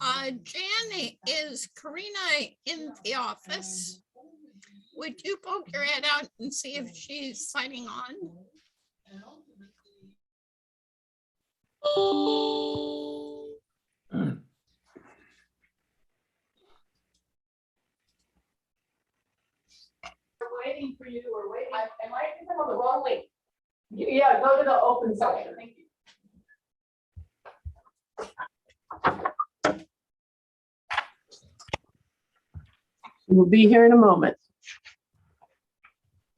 Jan, is Karina in the office? Would you poke your head out and see if she's signing on? We're waiting for you. We're waiting. Am I on the wrong link? Yeah, go to the open section. Thank you. We'll be here in a moment.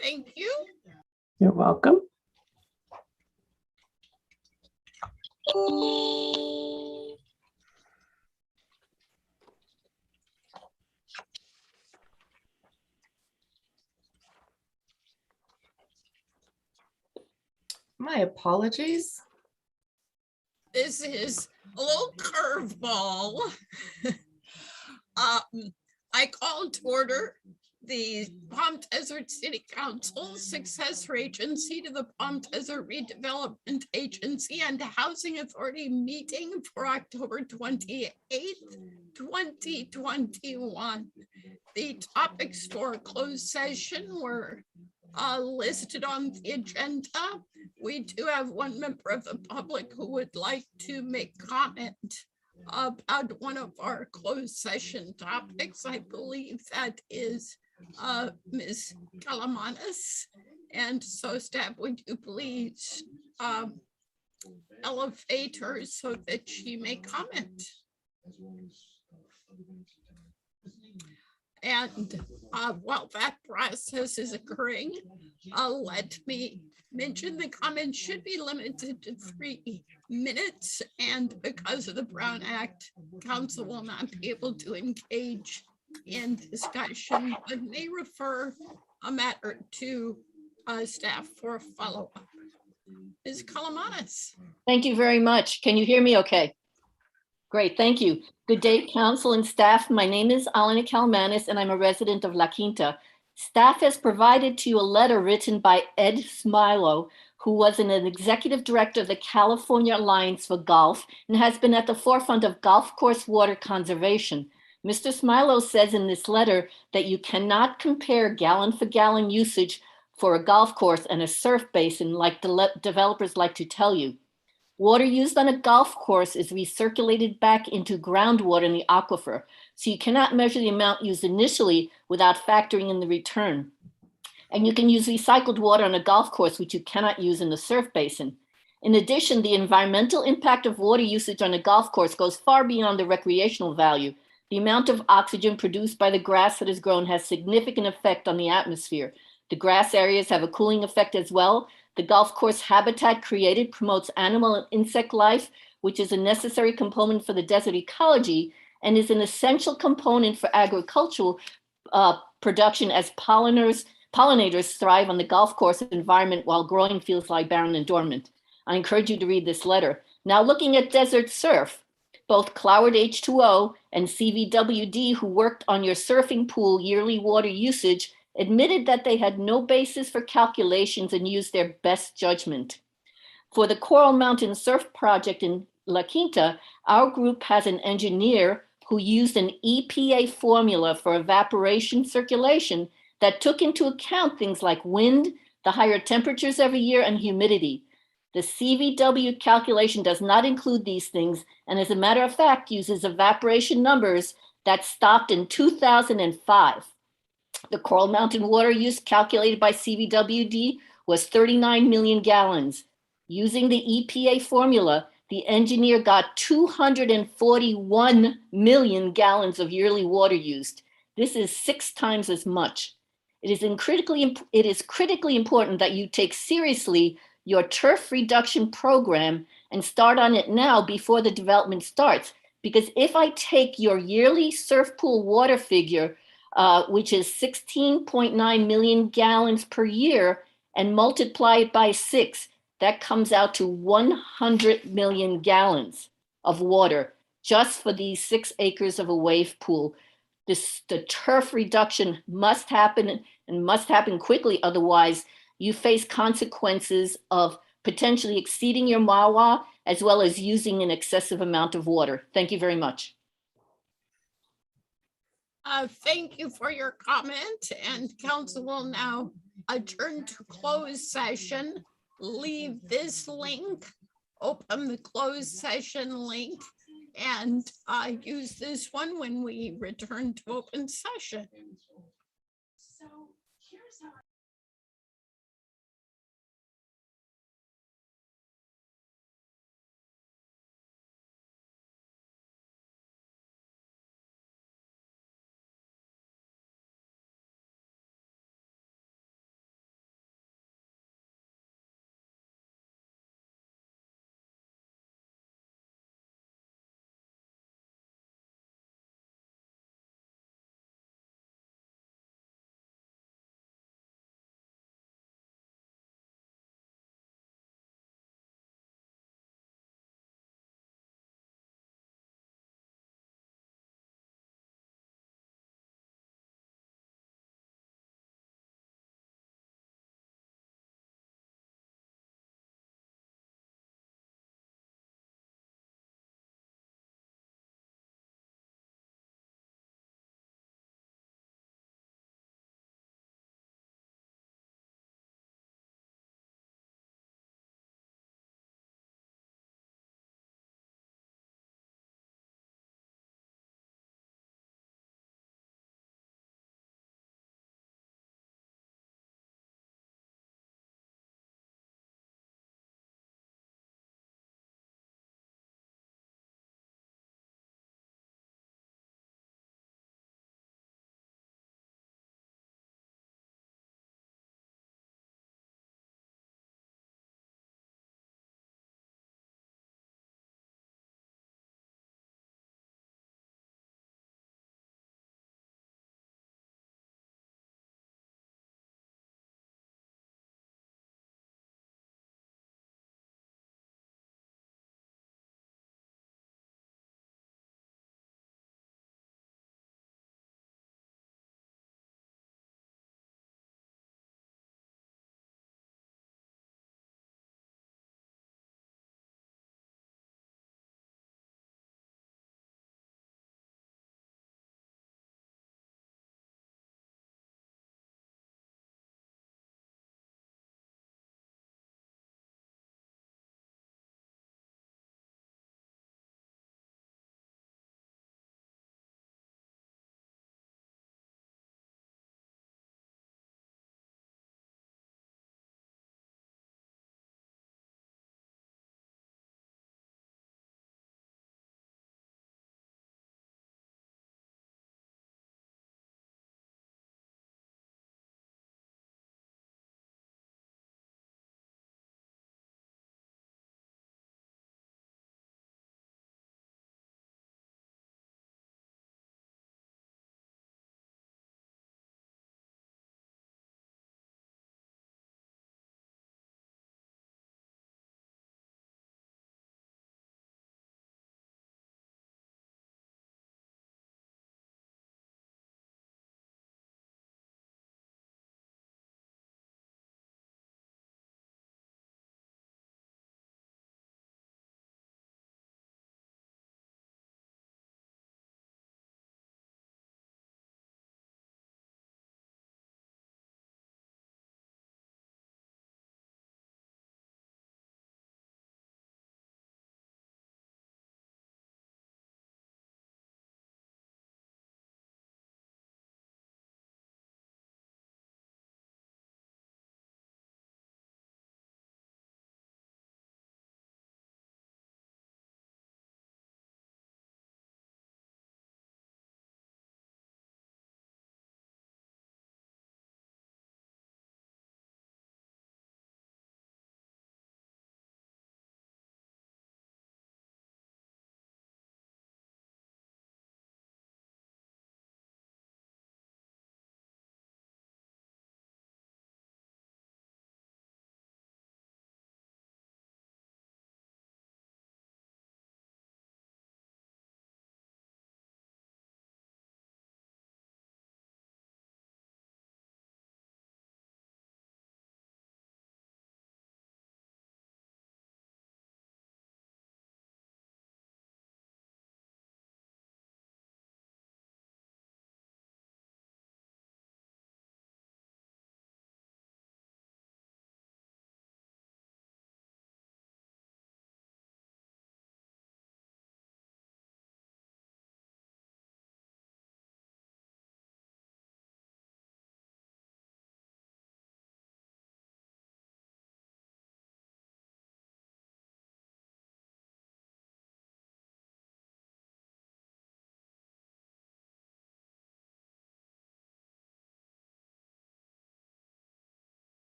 Thank you. You're welcome. My apologies. This is a little curveball. I called to order the Palm Desert City Council successor agency to the Palm Desert Redevelopment Agency and Housing Authority meeting for October 28th, 2021. The topics for closed session were listed on the agenda. We do have one member of the public who would like to make comment about one of our closed session topics. I believe that is Ms. Kalamanis. And so staff, would you please elevate her so that she may comment? And while that process is occurring, let me mention the comments should be limited to 3 minutes. And because of the Brown Act, council will not be able to engage in discussion, but may refer a matter to staff for follow-up. Ms. Kalamanis. Thank you very much. Can you hear me okay? Great, thank you. Good day, council and staff. My name is Alana Kalamanis, and I'm a resident of La Quinta. Staff has provided to you a letter written by Ed Smilo, who was an executive director of the California Alliance for Golf and has been at the forefront of golf course water conservation. Mr. Smilo says in this letter that you cannot compare gallon for gallon usage for a golf course and a surf basin like developers like to tell you. Water used on a golf course is recirculated back into groundwater in the aquifer, so you cannot measure the amount used initially without factoring in the return. And you can use recycled water on a golf course, which you cannot use in the surf basin. In addition, the environmental impact of water usage on a golf course goes far beyond the recreational value. The amount of oxygen produced by the grass that is grown has significant effect on the atmosphere. The grass areas have a cooling effect as well. The golf course habitat created promotes animal and insect life, which is a necessary component for the desert ecology and is an essential component for agricultural production as pollinators thrive on the golf course environment while growing fields lie barren and dormant. I encourage you to read this letter. Now, looking at desert surf, both Cloward H2O and CVWD, who worked on your surfing pool yearly water usage, admitted that they had no basis for calculations and used their best judgment. For the Coral Mountain Surf Project in La Quinta, our group has an engineer who used an EPA formula for evaporation circulation that took into account things like wind, the higher temperatures every year, and humidity. The CVW calculation does not include these things, and as a matter of fact, uses evaporation numbers that stopped in 2005. The Coral Mountain water use calculated by CVWD was 39 million gallons. Using the EPA formula, the engineer got 241 million gallons of yearly water used. This is 6 times as much. It is critically important that you take seriously your turf reduction program and start on it now before the development starts. Because if I take your yearly surf pool water figure, which is 16.9 million gallons per year, and multiply it by 6, that comes out to 100 million gallons of water just for these 6 acres of a wave pool. The turf reduction must happen and must happen quickly. Otherwise, you face consequences of potentially exceeding your MAWA as well as using an excessive amount of water. Thank you very much. Thank you for your comment, and council will now adjourn to closed session. Leave this link, open the closed session link, and use this one when we return to open session.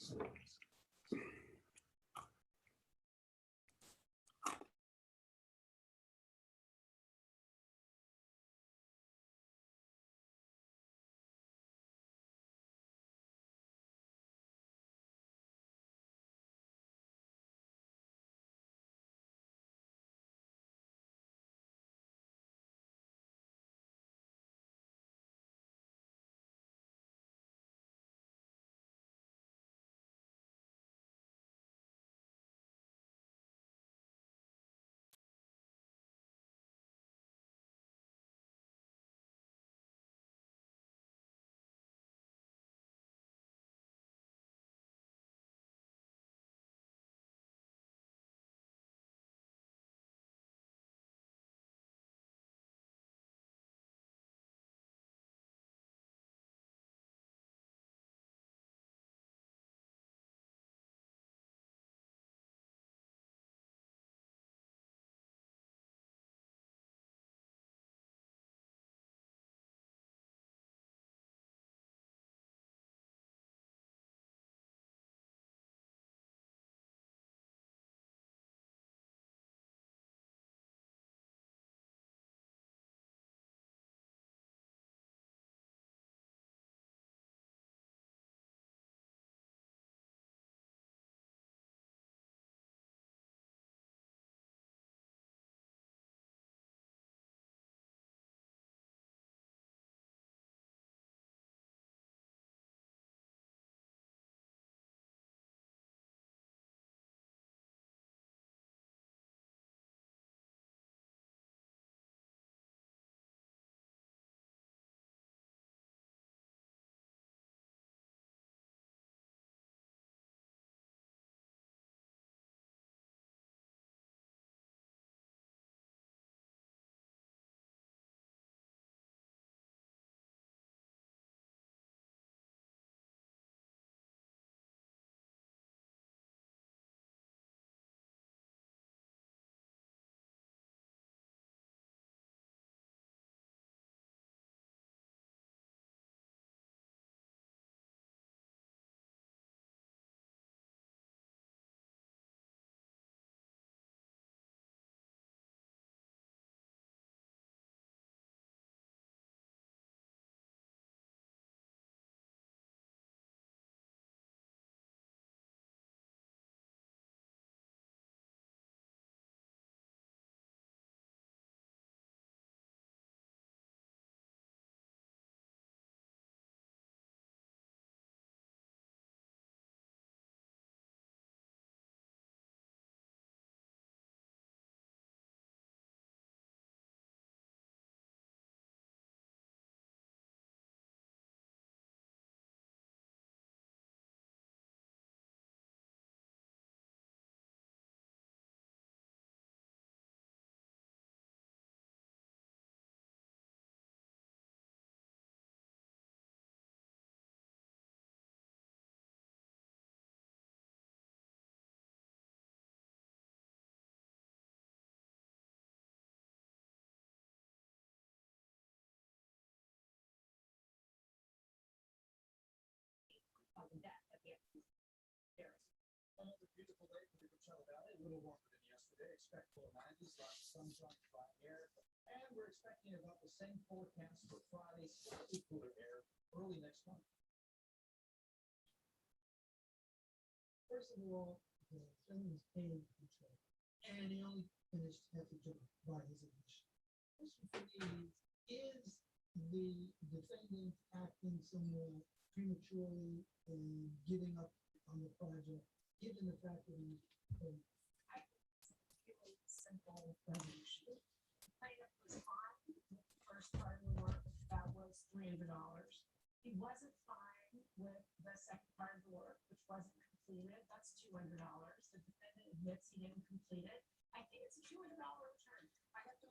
Beautiful day for the Coachella Valley, a little warmer than yesterday. Expect full 90s, lots of sunshine, dry air. And we're expecting about the same forecast for Friday, slightly cooler air early next month. First of all, the gentleman was paying control, and he only finished half the job by his admission. Question for me is the defendant acting somewhat prematurely and giving up on the project, given the fact that he paid? I think it's really simple resolution. Plaintiff was fine with the first part of the work, that was $300. He wasn't fine with the second part of the work, which wasn't completed, that's $200. The defendant admits he didn't complete it. I think it's a $200 return. I have to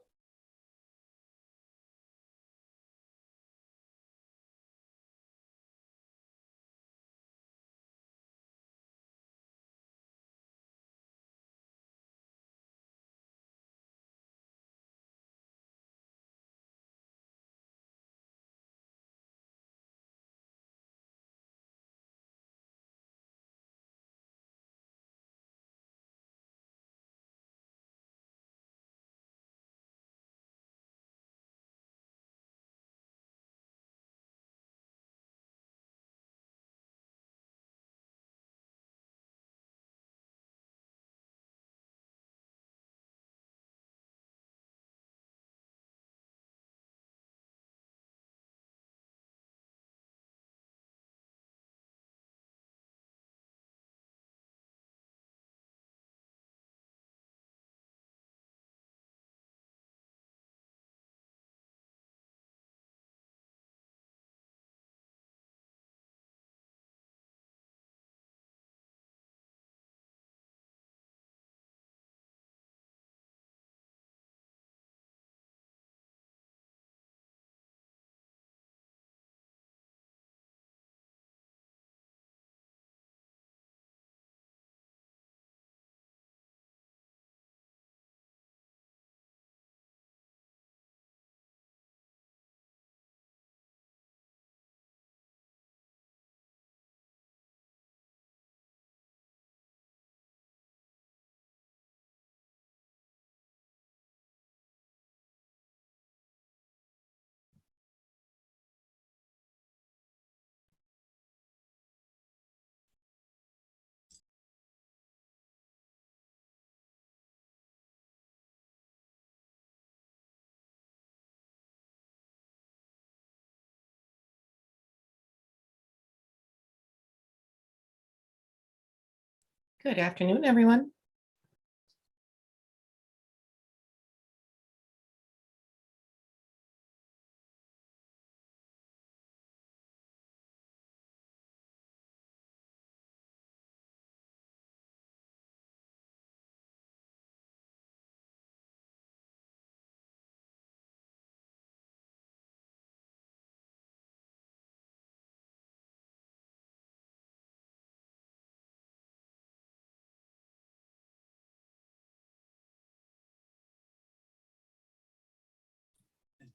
Good afternoon, everyone.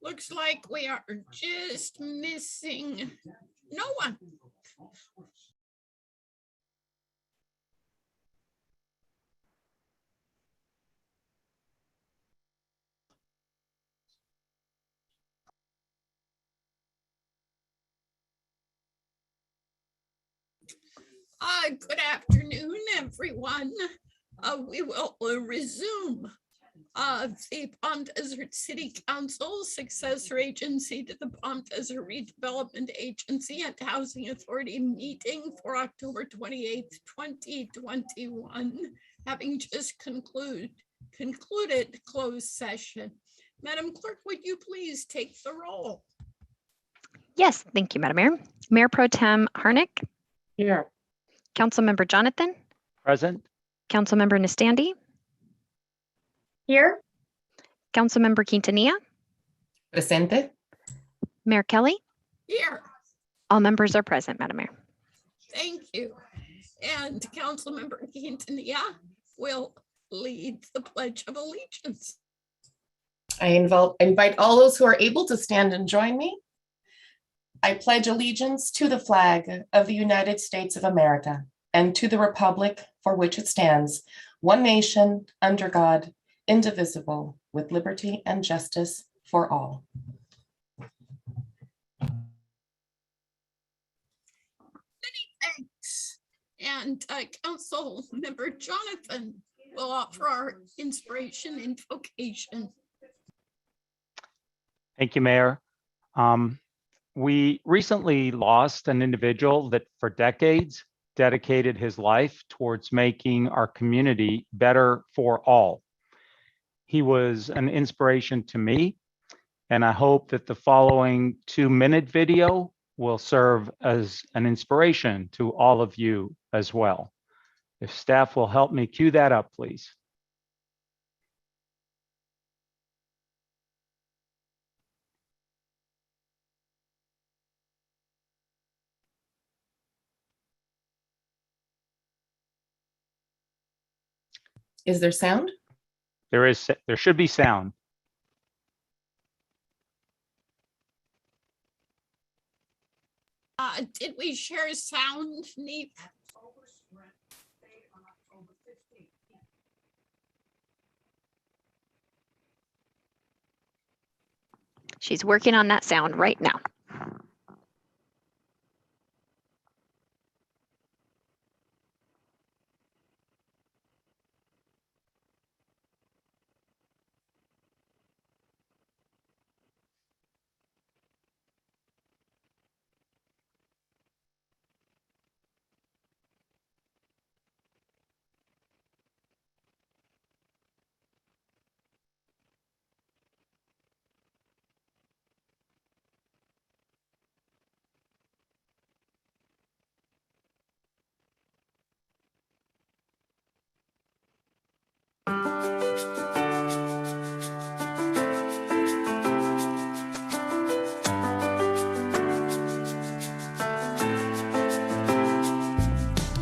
Looks like we are just missing no one. Good afternoon, everyone. We will resume the Palm Desert City Council, successor agency to the Palm Desert Redevelopment Agency and Housing Authority meeting for October 28th, 2021, having just concluded closed session. Madam Clerk, would you please take the roll? Yes, thank you, Madam Mayor. Mayor Pro Tem Harnick, Here. Councilmember Jonathan, Present. Councilmember Nastandi, Here? Councilmember Quintanilla, Presente. Mayor Kelly. Here, All members are present, Madam Mayor. thank you. And Councilmember Quintanilla will lead the Pledge of Allegiance. I invite all those who are able to stand and join me. I pledge allegiance to the flag of the United States of America and to the republic for which it stands, one nation, under God, indivisible, with liberty and justice for all. Thanks. And Council Member Jonathan will offer our inspiration invocation. Thank you, Mayor. We recently lost an individual that for decades dedicated his life towards making our community better for all. He was an inspiration to me, and I hope that the following 2-minute video will serve as an inspiration to all of you as well. If staff will help me cue that up, please. Is there sound? There should be sound. Did we share sound, Neep? She's working on that sound right now.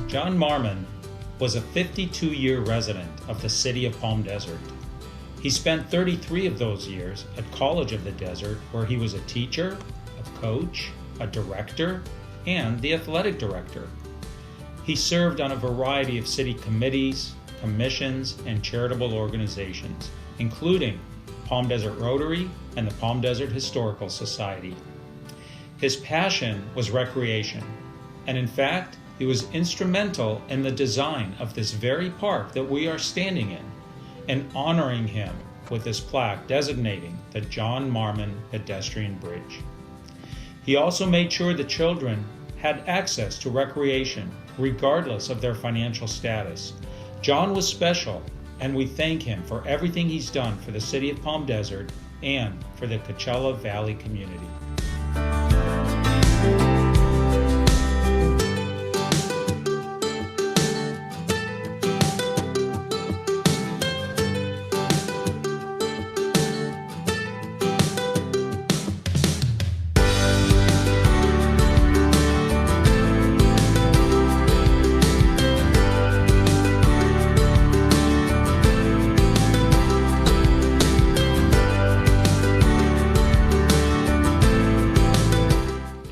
John Marmon was a 52-year resident of the city of Palm Desert. He spent 33 of those years at College of the Desert, where he was a teacher, a coach, a director, and the athletic director. He served on a variety of city committees, commissions, and charitable organizations, including Palm Desert Rotary and the Palm Desert Historical Society. His passion was recreation, and in fact, he was instrumental in the design of this very park that we are standing in, and honoring him with this plaque designating the John Marmon Pedestrian Bridge. He also made sure the children had access to recreation regardless of their financial status. John was special, and we thank him for everything he's done for the city of Palm Desert and for the Coachella Valley community.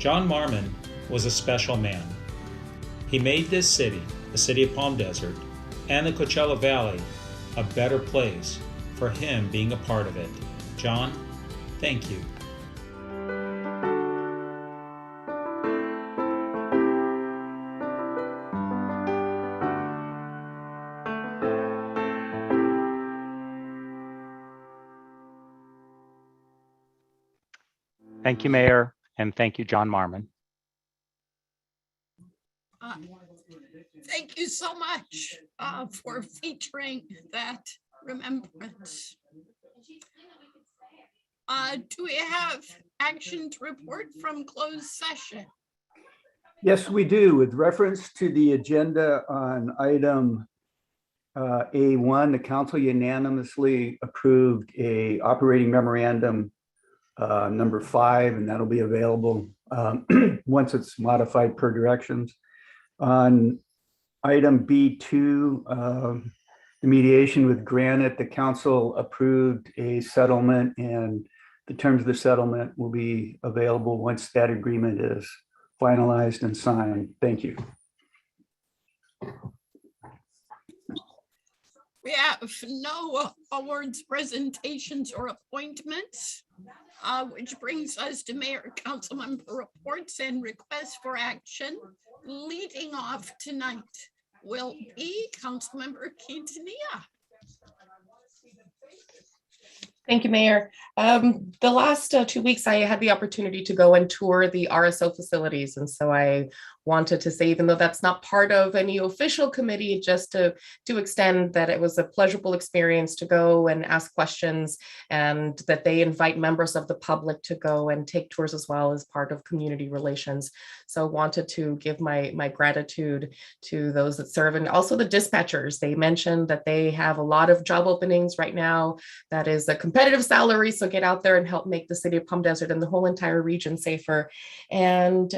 John Marmon was a special man. He made this city, the city of Palm Desert, and the Coachella Valley a better place for him being a part of it. John, thank you. Thank you, Mayor, and thank you, John Marmon. Thank you so much for featuring that remembrance. Do we have action to report from closed session? Yes, we do. With reference to the agenda on item A1, the council unanimously approved a operating memorandum number 5, and that'll be available once it's modified per directions. On item B2, the mediation with Granite, the council approved a settlement, and the terms of the settlement will be available once that agreement is finalized and signed. Thank you. We have no awards presentations or appointments, which brings us to Mayor Council Member reports and requests for action. Leading off tonight will be Councilmember Quintanilla. Thank you, Mayor. The last 2 weeks, I had the opportunity to go and tour the RSO facilities. And so I wanted to say, even though that's not part of any official committee, just to extend that it was a pleasurable experience to go and ask questions, and that they invite members of the public to go and take tours as well as part of community relations. So wanted to give my gratitude to those that serve, and also the dispatchers. They mentioned that they have a lot of job openings right now. That is a competitive salary, so get out there and help make the city of Palm Desert and the whole entire region safer. And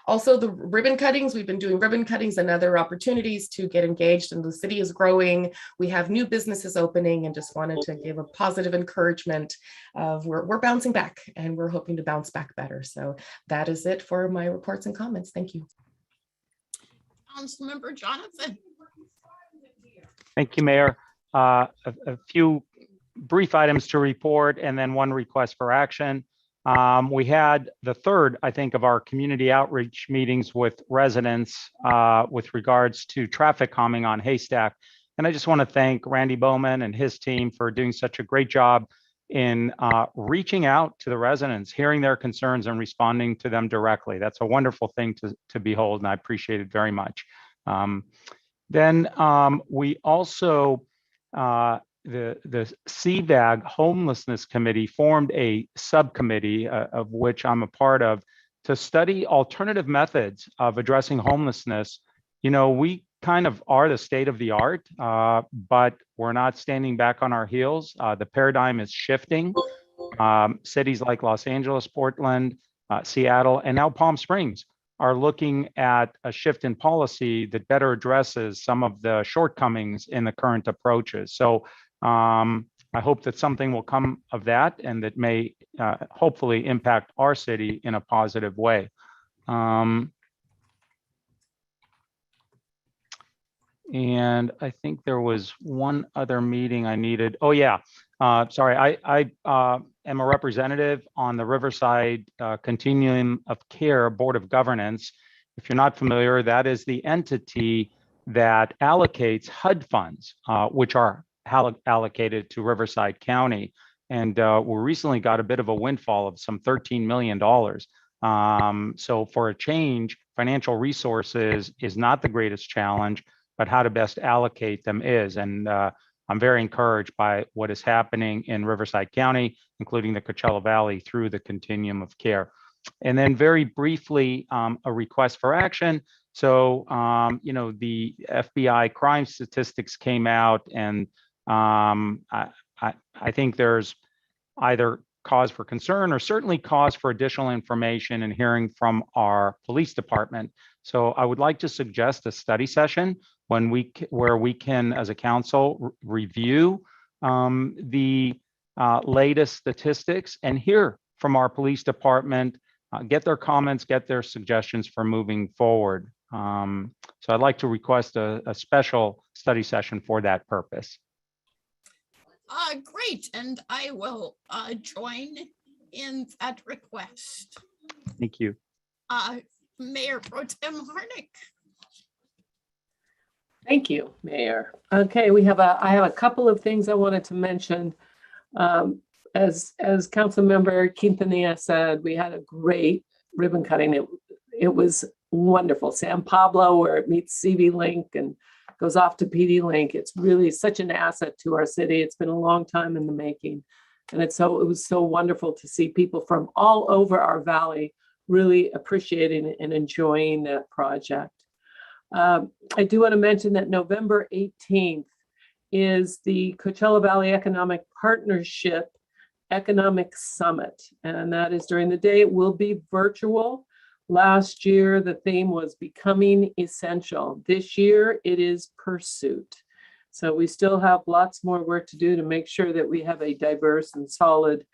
also the ribbon cuttings. We've been doing ribbon cuttings and other opportunities to get engaged, and the city is growing. We have new businesses opening, and just wanted to give a positive encouragement of we're bouncing back, and we're hoping to bounce back better. So that is it for my reports and comments. Thank you. Councilmember Jonathan. Thank you, Mayor. A few brief items to report, and then one request for action. We had the third, I think, of our community outreach meetings with residents with regards to traffic calming on Haystack. And I just want to thank Randy Bowman and his team for doing such a great job in reaching out to the residents, hearing their concerns and responding to them directly. That's a wonderful thing to behold, and I appreciate it very much. Then we also, the CVAG Homelessness Committee formed a subcommittee of which I'm a part of to study alternative methods of addressing homelessness. You know, we kind of are the state of the art, but we're not standing back on our heels. The paradigm is shifting. Cities like Los Angeles, Portland, Seattle, and now Palm Springs are looking at a shift in policy that better addresses some of the shortcomings in the current approaches. So I hope that something will come of that, and that may hopefully impact our city in a positive way. And I think there was one other meeting I needed. Oh yeah, sorry, I am a representative on the Riverside Continuum of Care Board of Governance. If you're not familiar, that is the entity that allocates HUD funds, which are allocated to Riverside County. And we recently got a bit of a windfall of some $13 million. So for a change, financial resources is not the greatest challenge, but how to best allocate them is. And I'm very encouraged by what is happening in Riverside County, including the Coachella Valley, through the continuum of care. And then very briefly, a request for action. So, the FBI crime statistics came out, and I think there's either cause for concern or certainly cause for additional information and hearing from our police department. So I would like to suggest a study session where we can, as a council, review the latest statistics and hear from our police department, get their comments, get their suggestions for moving forward. So I'd like to request a special study session for that purpose. Great, and I will join in that request. Thank you. Mayor Pro Tem Harnick. Thank you, Mayor. Okay, I have a couple of things I wanted to mention. As Councilmember Quintanilla said, we had a great ribbon cutting. It was wonderful. San Pablo, where it meets CV Link and goes off to PD Link. It's really such an asset to our city. It's been a long time in the making. And it was so wonderful to see people from all over our valley really appreciating and enjoying that project. I do want to mention that November 18th is the Coachella Valley Economic Partnership Economic Summit. And that is during the day. It will be virtual. Last year, the theme was becoming essential. This year, it is pursuit. So we still have lots more work to do to make sure that we have a diverse and solid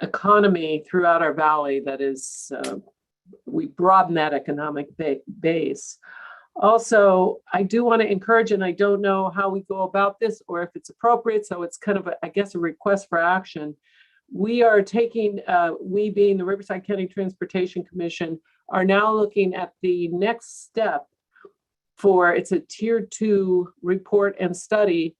economy throughout our valley that is, we broaden that economic base. Also, I do want to encourage, and I don't know how we go about this or if it's appropriate, so it's kind of, I guess, a request for action. We are taking, we being the Riverside County Transportation Commission, are now looking at the next step for, it's a tier 2 report and study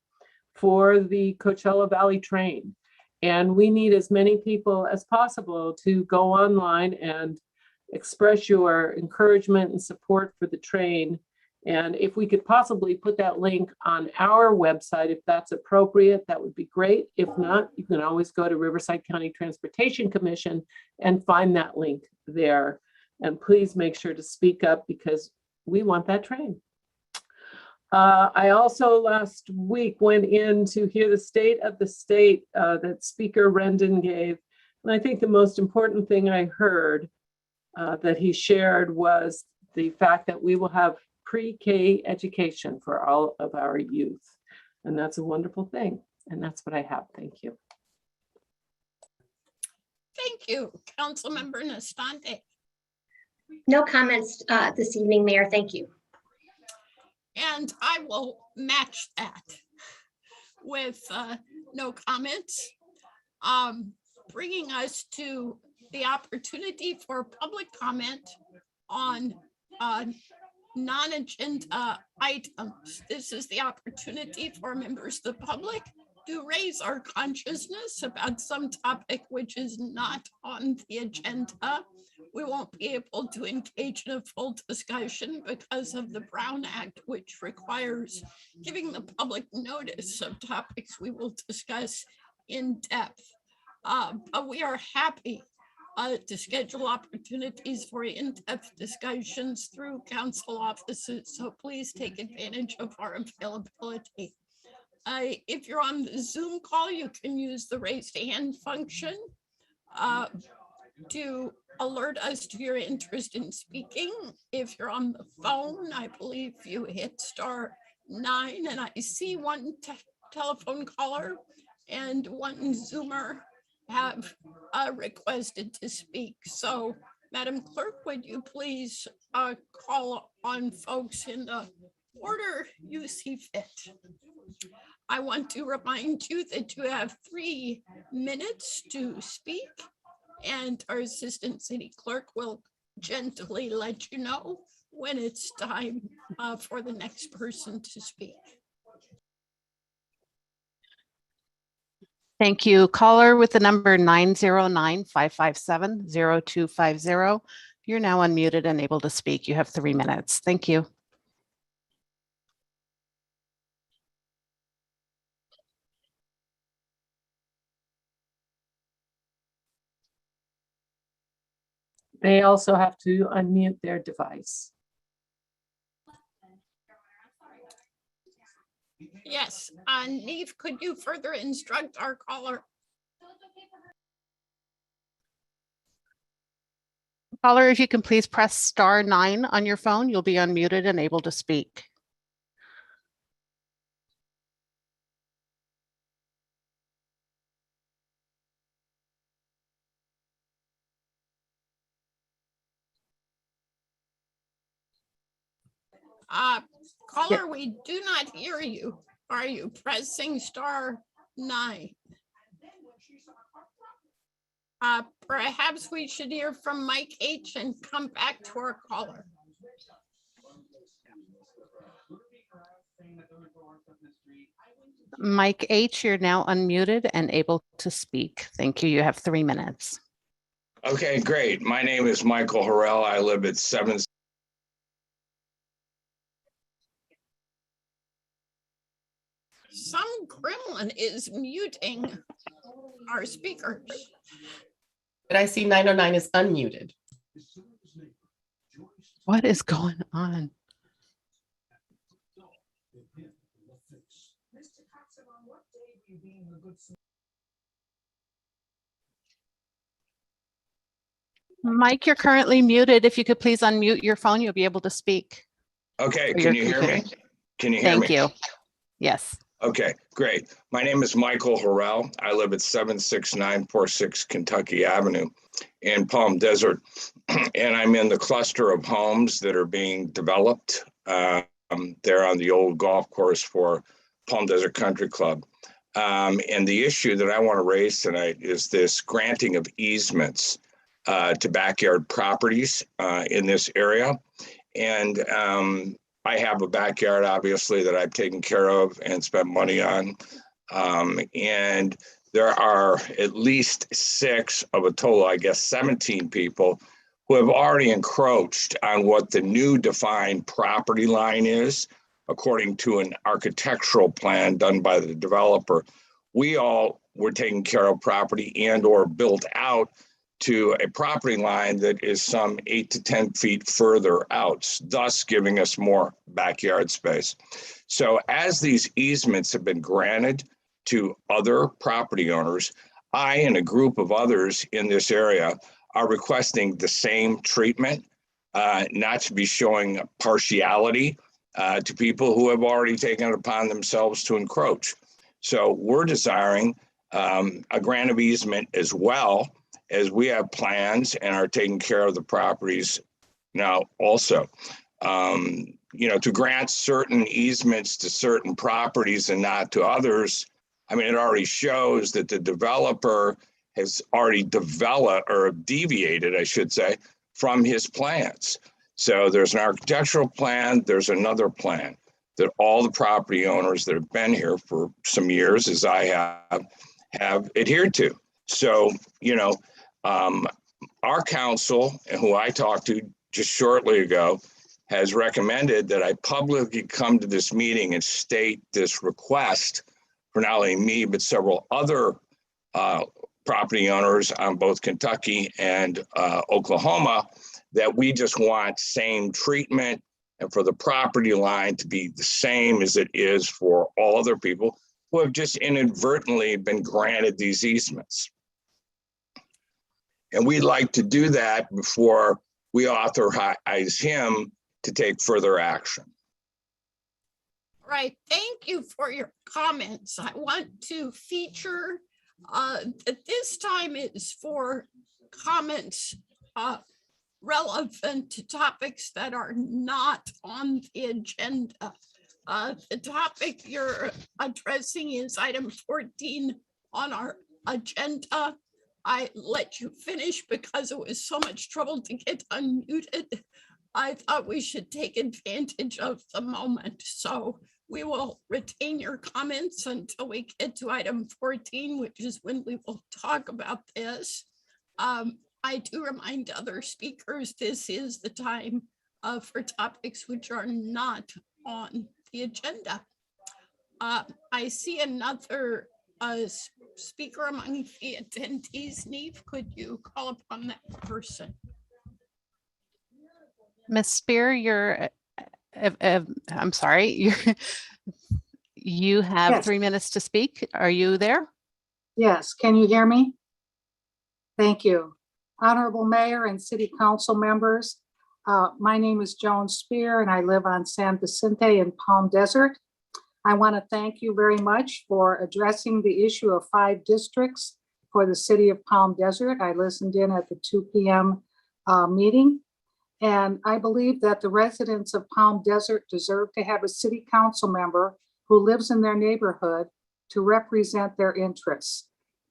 for the Coachella Valley train. And we need as many people as possible to go online and express your encouragement and support for the train. And if we could possibly put that link on our website, if that's appropriate, that would be great. If not, you can always go to Riverside County Transportation Commission and find that link there. And please make sure to speak up because we want that train. I also last week went in to hear the state of the state that Speaker Rendon gave. And I think the most important thing I heard that he shared was the fact that we will have pre-K education for all of our youth. And that's a wonderful thing. And that's what I have. Thank you. Thank you, Councilmember Nastante. No comments this evening, Mayor. Thank you. And I will match that with no comments, bringing us to the opportunity for public comment on non-agenda items. This is the opportunity for members of the public to raise our consciousness about some topic which is not on the agenda. We won't be able to engage in a full discussion because of the Brown Act, which requires giving the public notice of topics we will discuss in depth. But we are happy to schedule opportunities for in-depth discussions through council offices. So please take advantage of our availability. If you're on the Zoom call, you can use the raised hand function to alert us to your interest in speaking. If you're on the phone, I believe you hit *9, and I see one telephone caller and one Zoomer have requested to speak. So, Madam Clerk, would you please call on folks in the order you see fit? I want to remind you that you have 3 minutes to speak, and our Assistant City Clerk will gently let you know when it's time for the next person to speak. Thank you. Caller with the number 909-557-0250. You're now unmuted and able to speak. You have 3 minutes. Thank you. They also have to unmute their device. Yes, Neve, could you further instruct our caller? Caller, if you can please press *9 on your phone, you'll be unmuted and able to speak. Caller, we do not hear you. Are you pressing *9? Perhaps we should hear from Mike H. and come back to our caller. Mike H., you're now unmuted and able to speak. Thank you. You have 3 minutes. Okay, great. My name is Michael Harrell. I live at 7. Some gremlin is muting our speakers. But I see 909 is unmuted. What is going on? Mike, you're currently muted. If you could please unmute your phone, you'll be able to speak. Okay, Or can your you hear me? computer. Can you hear me? Thank you. Yes. Okay, great. My name is Michael Harrell. I live at 76946 Kentucky Avenue in Palm Desert. And I'm in the cluster of homes that are being developed there on the old golf course for Palm Desert Country Club. And the issue that I want to raise tonight is this granting of easements to backyard properties in this area. And I have a backyard, obviously, that I've taken care of and spent money on. And there are at least 6 of a total, I guess, 17 people who have already encroached on what the new defined property line is, according to an architectural plan done by the developer. We all were taking care of property and or built out to a property line that is some 8 to 10 feet further out, thus giving us more backyard space. So as these easements have been granted to other property owners, I and a group of others in this area are requesting the same treatment, not to be showing partiality to people who have already taken it upon themselves to encroach. So we're desiring a grant of easement as well, as we have plans and are taking care of the properties now also. To grant certain easements to certain properties and not to others, I mean, it already shows that the developer has already developed or deviated, I should say, from his plans. So there's an architectural plan, there's another plan that all the property owners that have been here for some years, as I have adhered to. So, our council, who I talked to just shortly ago, has recommended that I publicly come to this meeting and state this request for not only me, but several other property owners on both Kentucky and Oklahoma, that we just want same treatment and for the property line to be the same as it is for all other people who have just inadvertently been granted these easements. And we'd like to do that before we authorize him to take further action. Right, thank you for your comments. I want to feature that this time is for comments relevant to topics that are not on the agenda. The topic you're addressing is item 14 on our agenda. I let you finish because it was so much trouble to get unmuted. I thought we should take advantage of the moment. So We will retain your comments until we get to item 14, which is when we will talk about this. I do remind other speakers, this is the time for topics which are not on the agenda. I see another speaker among the attendees. Neve, could you call upon that person? Ms. Spear, I'm sorry, you have Yes. 3 minutes to speak. Are you there? Yes, can you hear me? Thank you. Honorable Mayor and City Council members, my name is Joan Spear and I live on San Vicente in Palm Desert. I want to thank you very much for addressing the issue of 5 districts for the City of Palm Desert. I listened in at the 2 p.m. Meeting. And I believe that the residents of Palm Desert deserve to have a city council member who lives in their neighborhood to represent their interests.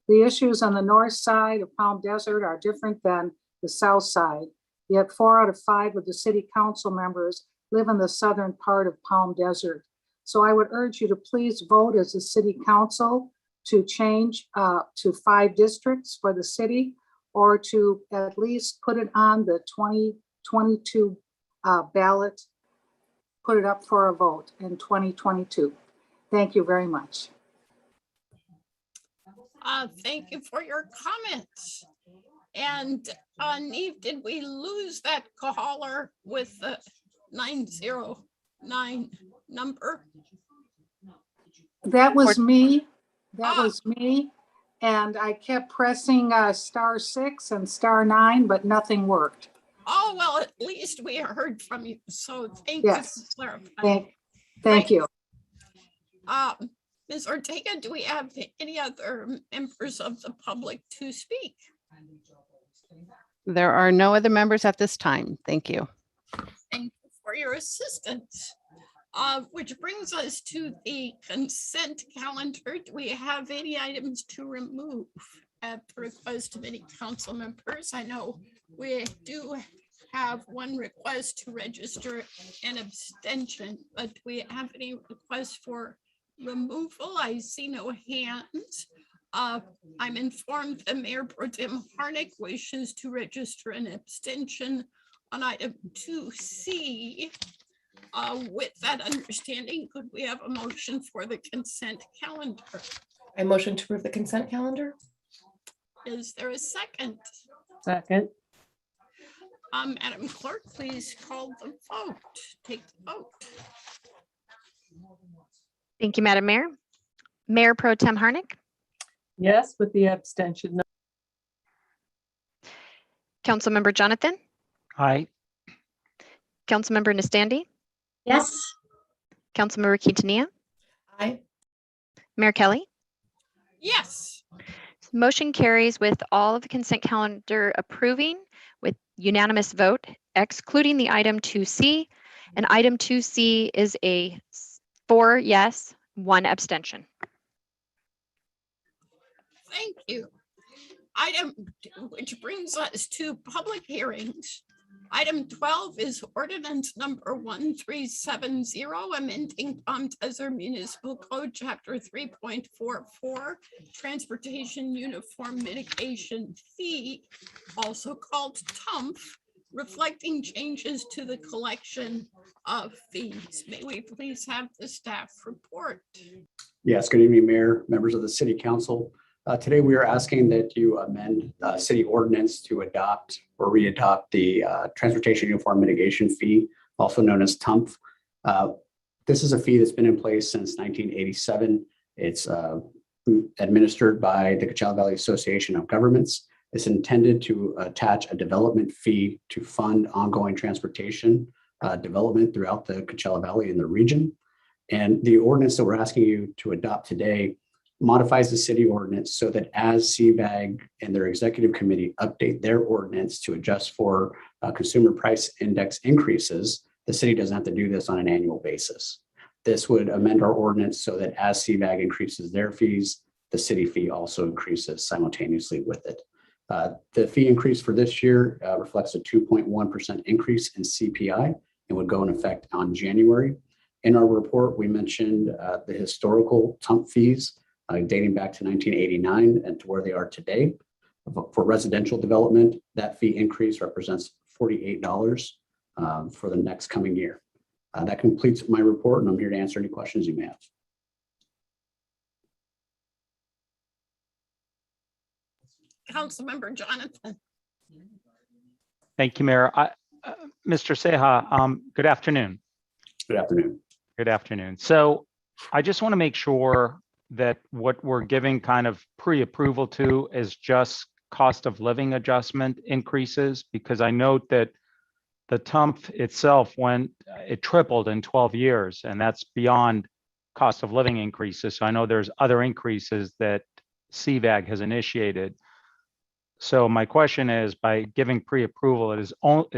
The issues on the north side of Palm Desert are different than the south side, yet 4 out of 5 of the city council members live in the southern part of Palm Desert. So I would urge you to please vote as a city council to change to 5 districts for the city, or to at least put it on the 2022 ballot, put it up for a vote in 2022. Thank you very much. Thank you for your comments. And Neve, did we lose that caller with the 909 number? That was me. That was me. And I kept pressing *6 and *9, but nothing worked. Oh, well, at least we heard from you. So thank Yes. you for clarifying. Thank you. Ms. Ortega, do we have any other members of the public to speak? There are no other members at this time. Thank you. Thank you for your assistance. Which brings us to the consent calendar. Do we have any items to remove at the request of any council members? I know we do have one request to register an abstention, but do we have any requests for removal? I see no hands. I'm informed that Mayor Pro Tem Harnick wishes to register an abstention on item 2C. With that understanding, could we have a motion for the consent calendar? I motion to approve the consent calendar. Is there a second? Second. Madam Clerk, please call the vote. Take the vote. Thank you, Madam Mayor. Mayor Pro Tem Harnick, Yes, with the abstention. Councilmember Jonathan, Aye. Councilmember Nastandi, Yes. Councilmember Quintanilla, Aye. Mayor Kelly. Yes. Motion carries with all of the consent calendar approving with unanimous vote, excluding the item 2C. And item 2C is a 4 yes, 1 abstention. Thank you. Which brings us to public hearings. Item 12 is ordinance number 1370, amending Palm Desert Municipal Code, Chapter 3.44, Transportation Uniform Mitigation Fee, also called TUMF, reflecting changes to the collection of fees. May we please have the staff report? Yes, good evening, Mayor, members of the City Council. Today, we are asking that you amend city ordinance to adopt or readopt the Transportation Uniform Mitigation Fee, also known as TUMF. This is a fee that's been in place since 1987. It's administered by the Coachella Valley Association of Governments. It's intended to attach a development fee to fund ongoing transportation development throughout the Coachella Valley and the region. And the ordinance that we're asking you to adopt today modifies the city ordinance so that as CVAG and their executive committee update their ordinance to adjust for consumer price index increases, the city doesn't have to do this on an annual basis. This would amend our ordinance so that as CVAG increases their fees, the city fee also increases simultaneously with it. The fee increase for this year reflects a 2.1% increase in CPI and would go in effect on January. In our report, we mentioned the historical TUMP fees dating back to 1989 and to where they are today. For residential development, that fee increase represents $48 for the next coming year. That completes my report, and I'm here to answer any questions you may have. Councilmember Jonathan. Thank you, Mayor. Mr. Ceja, good afternoon. Good afternoon. Good afternoon. So I just want to make sure that what we're giving kind of pre-approval to is just cost of living adjustment increases, because I note that the TUMP itself it tripled in 12 years, and that's beyond cost of living increases. So I know there's other increases that CVAG has initiated. So my question is, by giving pre-approval, is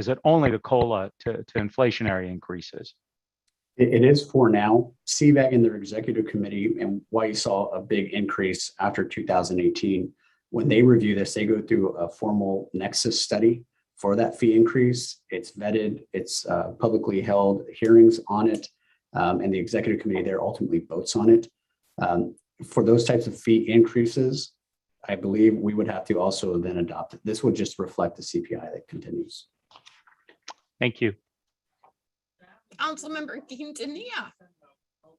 it only the COLA to inflationary increases? It is for now. CVAG and their executive committee, and why you saw a big increase after 2018, when they review this, they go through a formal nexus study for that fee increase. It's vetted, it's publicly held hearings on it, and the executive committee there ultimately votes on it. For those types of fee increases, I believe we would have to also then adopt it. This would just reflect the CPI that continues. Thank you. Councilmember Quintanilla.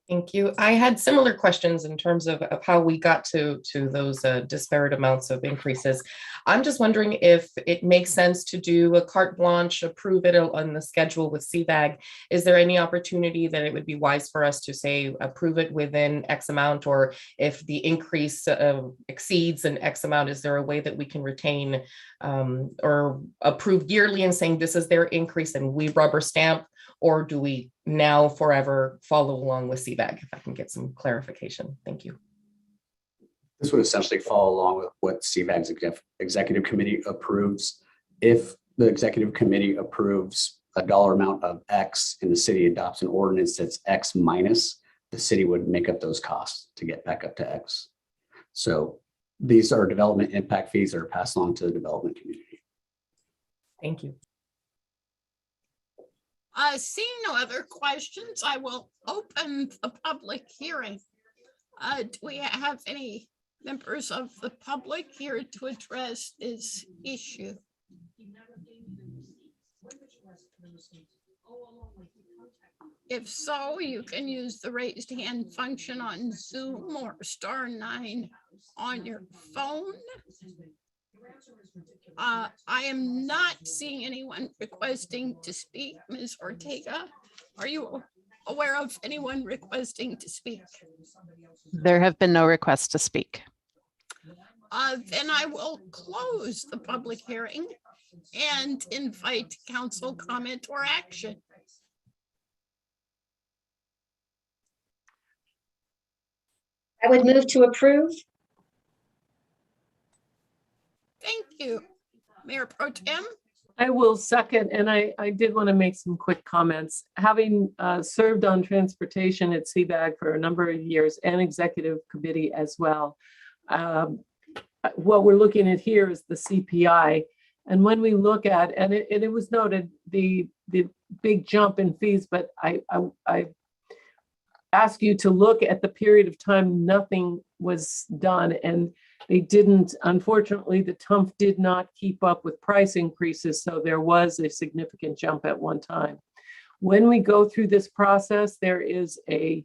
Thank you. I had similar questions in terms of how we got to those disparate amounts of increases. I'm just wondering if it makes sense to do a carte blanche, approve it on the schedule with CVAG. Is there any opportunity that it would be wise for us to say approve it within X amount, or if the increase exceeds an X amount, is there a way that we can retain or approve yearly and saying this is their increase and we rubber stamp? Or do we now forever follow along with CVAG? If I can get some clarification. Thank you. This would essentially follow along with what CVAG's executive committee approves. If the executive committee approves a dollar amount of X and the city adopts an ordinance that's X minus, the city would make up those costs to get back up to X. So these are development impact fees that are passed along to the development community. Thank you. Seeing no other questions, I will open the public hearing. Do we have any members of the public here to address this issue? If so, you can use the raised hand function on Zoom or *9 on your phone. I am not seeing anyone requesting to speak. Ms. Ortega, are you aware of anyone requesting to speak? There have been no requests to speak. Then I will close the public hearing and invite council comment or action. I would move to approve. Thank you. Mayor Pro Tem? I will second, and I did want to make some quick comments. Having served on transportation at CVAG for a number of years and executive committee as well, what we're looking at here is the CPI. And when we look at, and it was noted, the big jump in fees, but I ask you to look at the period of time nothing was done, and they didn't. Unfortunately, the TUMP did not keep up with price increases, so there was a significant jump at one time. When we go through this process, there is a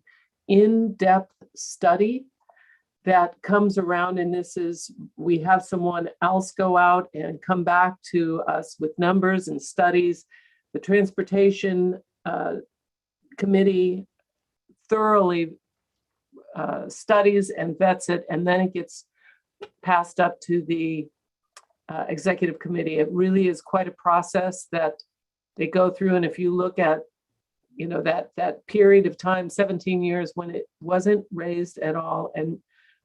in-depth study that comes around, and we have someone else go out and come back to us with numbers and studies. The transportation committee thoroughly studies and vets it, and then it gets passed up to the executive committee. It really is quite a process that they go through. And if you look at, that period of time, 17 years when it wasn't raised at all. And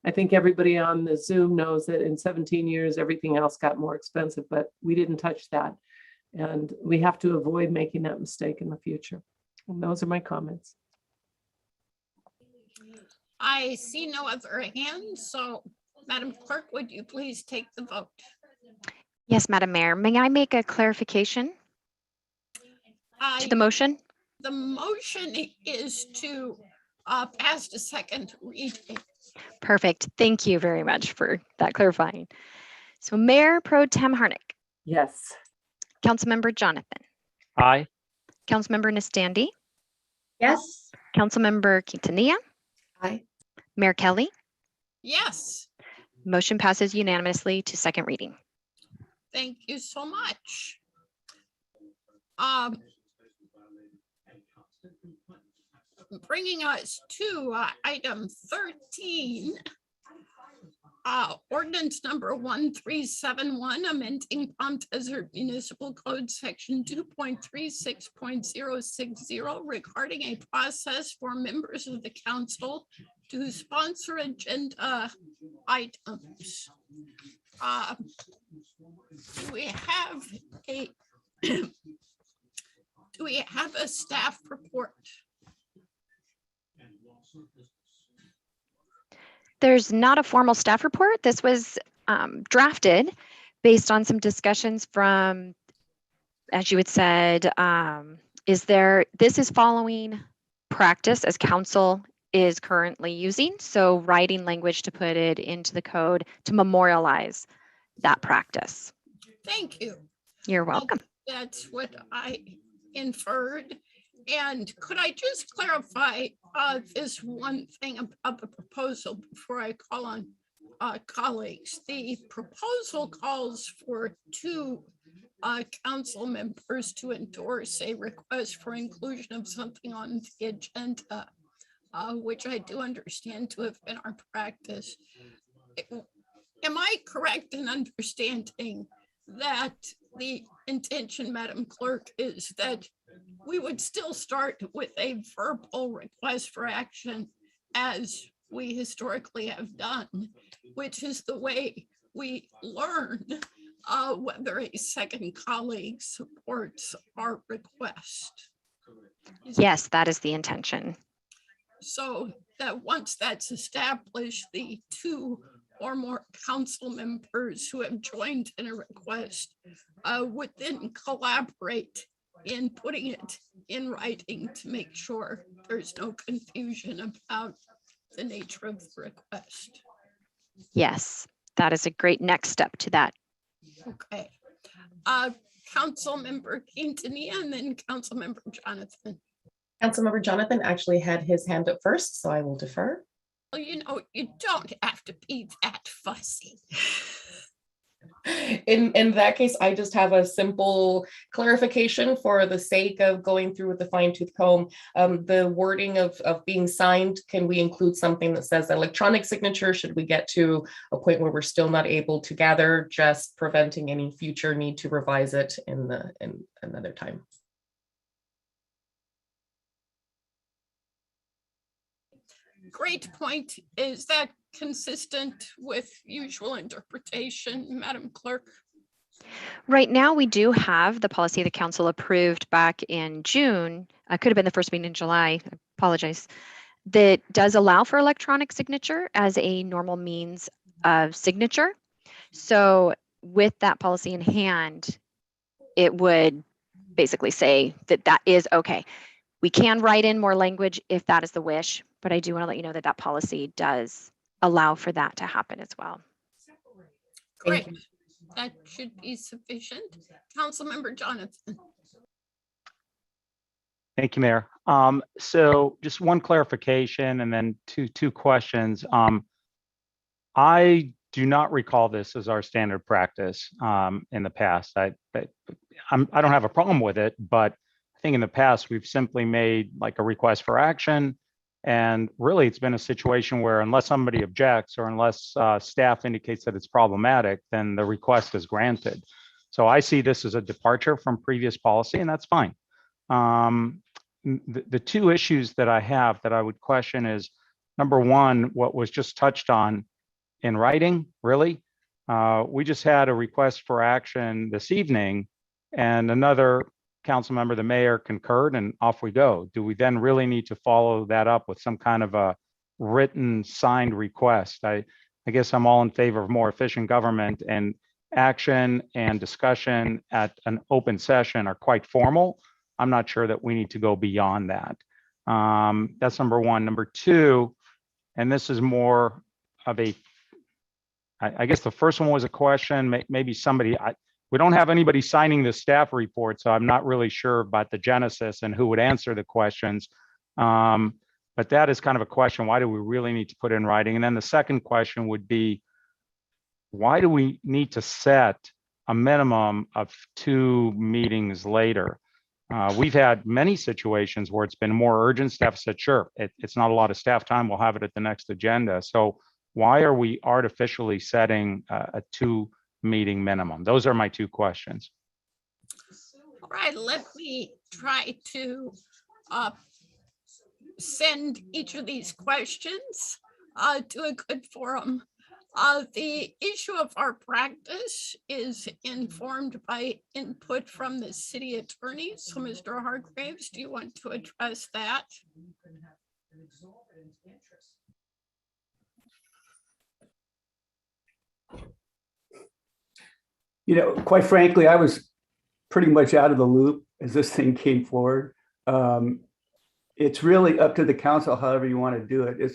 I think everybody on the Zoom knows that in 17 years, everything else got more expensive, but we didn't touch that. And we have to avoid making that mistake in the future. And those are my comments. I see no other hands, so Madam Clerk, would you please take the vote? Yes, Madam Mayor. May I make a clarification to the motion? The motion is to pass the second reading. Perfect. Thank you very much for that clarifying. So Mayor Pro Tem Harnick, Yes. Councilmember Jonathan, Aye. Councilmember Nastandi, Yes. Councilmember Quintanilla, Aye. Mayor Kelly. Yes, Motion passes unanimously to second reading. thank you so much. Bringing us to item 13. Ordinance number 1371, amending Palm Desert Municipal Code Section 2.36.060 regarding a process for members of the council to sponsor agenda items. Do we have a do we have a staff report? There's not a formal staff report. This was drafted based on some discussions from, as you had said, this is following practice as council is currently using. So writing language to put it into the code to memorialize that practice. Thank you. You're welcome. That's what I inferred. And could I just clarify this one thing about the proposal before I call on colleagues? The proposal calls for two council members to endorse a request for inclusion of something on the agenda, which I do understand to have been our practice. Am I correct in understanding that the intention, Madam Clerk, is that we would still start with a verbal request for action as we historically have done, which is the way we learn whether a second colleague supports our request? Yes, that is the intention. So that once that's established, the two or more council members who have joined in a request would then collaborate in putting it in writing to make sure there's no confusion about the nature of the request. Yes, that is a great next step to that. Okay. Council Member Quintanilla and then Council Member Jonathan. Councilmember Jonathan actually had his hand up first, so I will defer. Well, you know, you don't have to be that fussy. In that case, I just have a simple clarification for the sake of going through with the fine tooth comb. The wording of being signed, can we include something that says electronic signature? Should we get to a point where we're still not able to gather, just preventing any future need to revise it in another time? Great point. Is that consistent with usual interpretation, Madam Clerk? Right now, we do have the policy the council approved back in June. Could have been the first meeting in July. I apologize. That does allow for electronic signature as a normal means of signature. So with that policy in hand, it would basically say that that is okay. We can write in more language if that is the wish, but I do want to let you know that that policy does allow for that to happen as well. Great. That should be sufficient. Councilmember Jonathan. Thank you, Mayor. So just one clarification and then two questions. I do not recall this as our standard practice in the past. I don't have a problem with it, but I think in the past we've simply made like a request for action. And really, it's been a situation where unless somebody objects or unless staff indicates that it's problematic, then the request is granted. So I see this as a departure from previous policy, and that's fine. The two issues that I have that I would question is, number one, what was just touched on in writing, really. We just had a request for action this evening, and another council member, the mayor, concurred, and off we go. Do we then really need to follow that up with some kind of a written signed request? I guess I'm all in favor of more efficient government, and action and discussion at an open session are quite formal. I'm not sure that we need to go beyond that. That's number one. Number two, and this is more of a, I guess the first one was a question, maybe somebody, we don't have anybody signing the staff report, so I'm not really sure about the genesis and who would answer the questions. But that is kind of a question, why do we really need to put in writing? And then the second question would be, why do we need to set a minimum of 2 meetings later? We've had many situations where it's been more urgent. Staff said, sure, it's not a lot of staff time, we'll have it at the next agenda. So why are we artificially setting a 2-meeting minimum? Those are my 2 questions. All right, let me try to send each of these questions to a good forum. The issue of our practice is informed by input from the city attorney. So Mr. Hargraves, do you want to address that? You know, quite frankly, I was pretty much out of the loop as this thing came forward. It's really up to the council, however you want to do it.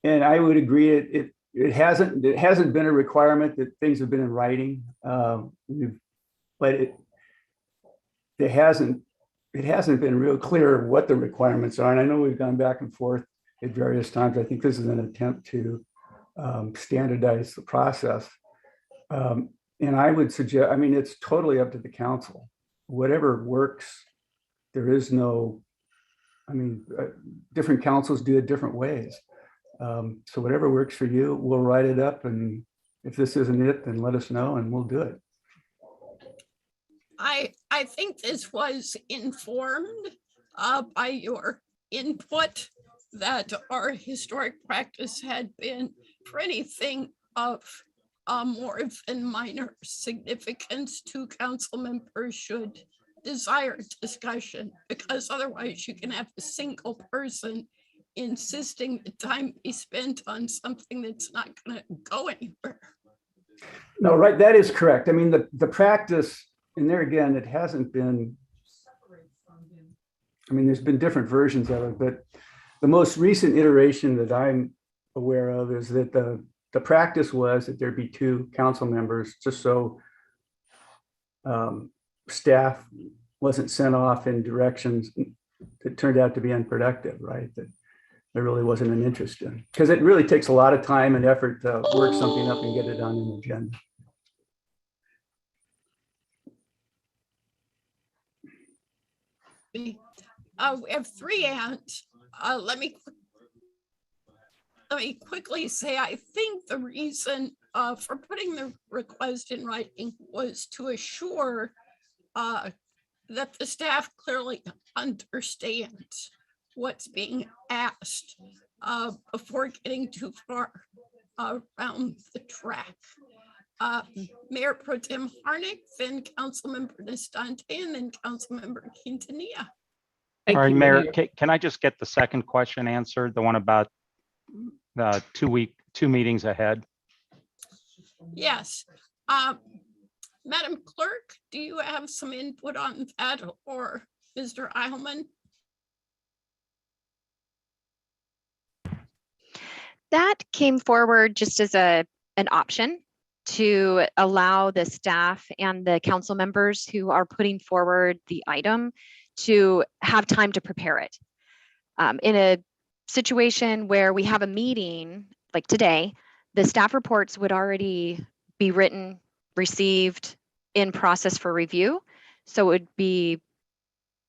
And I would agree, it hasn't been a requirement that things have been in writing, but it hasn't been real clear what the requirements are. And I know we've gone back and forth at various times. I think this is an attempt to standardize the process. And I would suggest, I mean, it's totally up to the council. Whatever works, there is no, I mean, different councils do it different ways. So whatever works for you, we'll write it up. And if this isn't it, then let us know and we'll do it. I think this was informed by your input that our historic practice had been for anything of more than minor significance, 2 council members should desire discussion, because otherwise you can have a single person insisting the time be spent on something that's not going to go anywhere. No, right, that is correct. I mean, the practice, and there again, it hasn't been, I mean, there's been different versions of it, but the most recent iteration that I'm aware of is that the practice was that there'd be 2 council members, just so staff wasn't sent off in directions that turned out to be unproductive, right? That there really wasn't an interest in, because it really takes a lot of time and effort to work something up and get it on an agenda. We have 3 hands. Let me quickly say, I think the reason for putting the request in writing was to assure that the staff clearly understands what's being asked before getting too far around the track. Mayor Pro Tem Harnick, then Councilmember Nestante, and then Councilmember Quintanilla. All right, Mayor, can I just get the second question answered, the one about the 2 meetings ahead? Yes. Madam Clerk, do you have some input on that, or Mr. Eilman? That came forward just as an option to allow the staff and the council members who are putting forward the item to have time to prepare it. In a situation where we have a meeting like today, the staff reports would already be written, received, in process for review. So it would be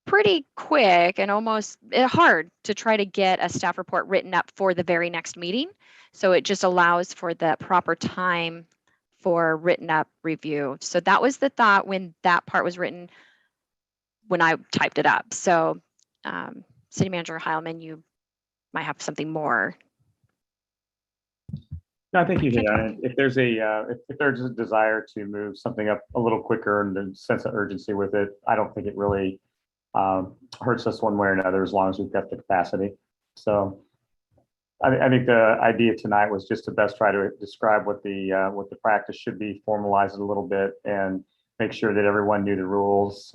pretty quick and almost hard to try to get a staff report written up for the very next meeting. So it just allows for the proper time for written up review. So that was the thought when that part was written, when I typed it up. So City Manager Heilman, you might have something more. No, I think you hit on it. If there's a desire to move something up a little quicker and the sense of urgency with it, I don't think it really hurts us one way or another, as long as we've got the capacity. So I think the idea tonight was just to best try to describe what the practice should be, formalize it a little bit, and make sure that everyone knew the rules.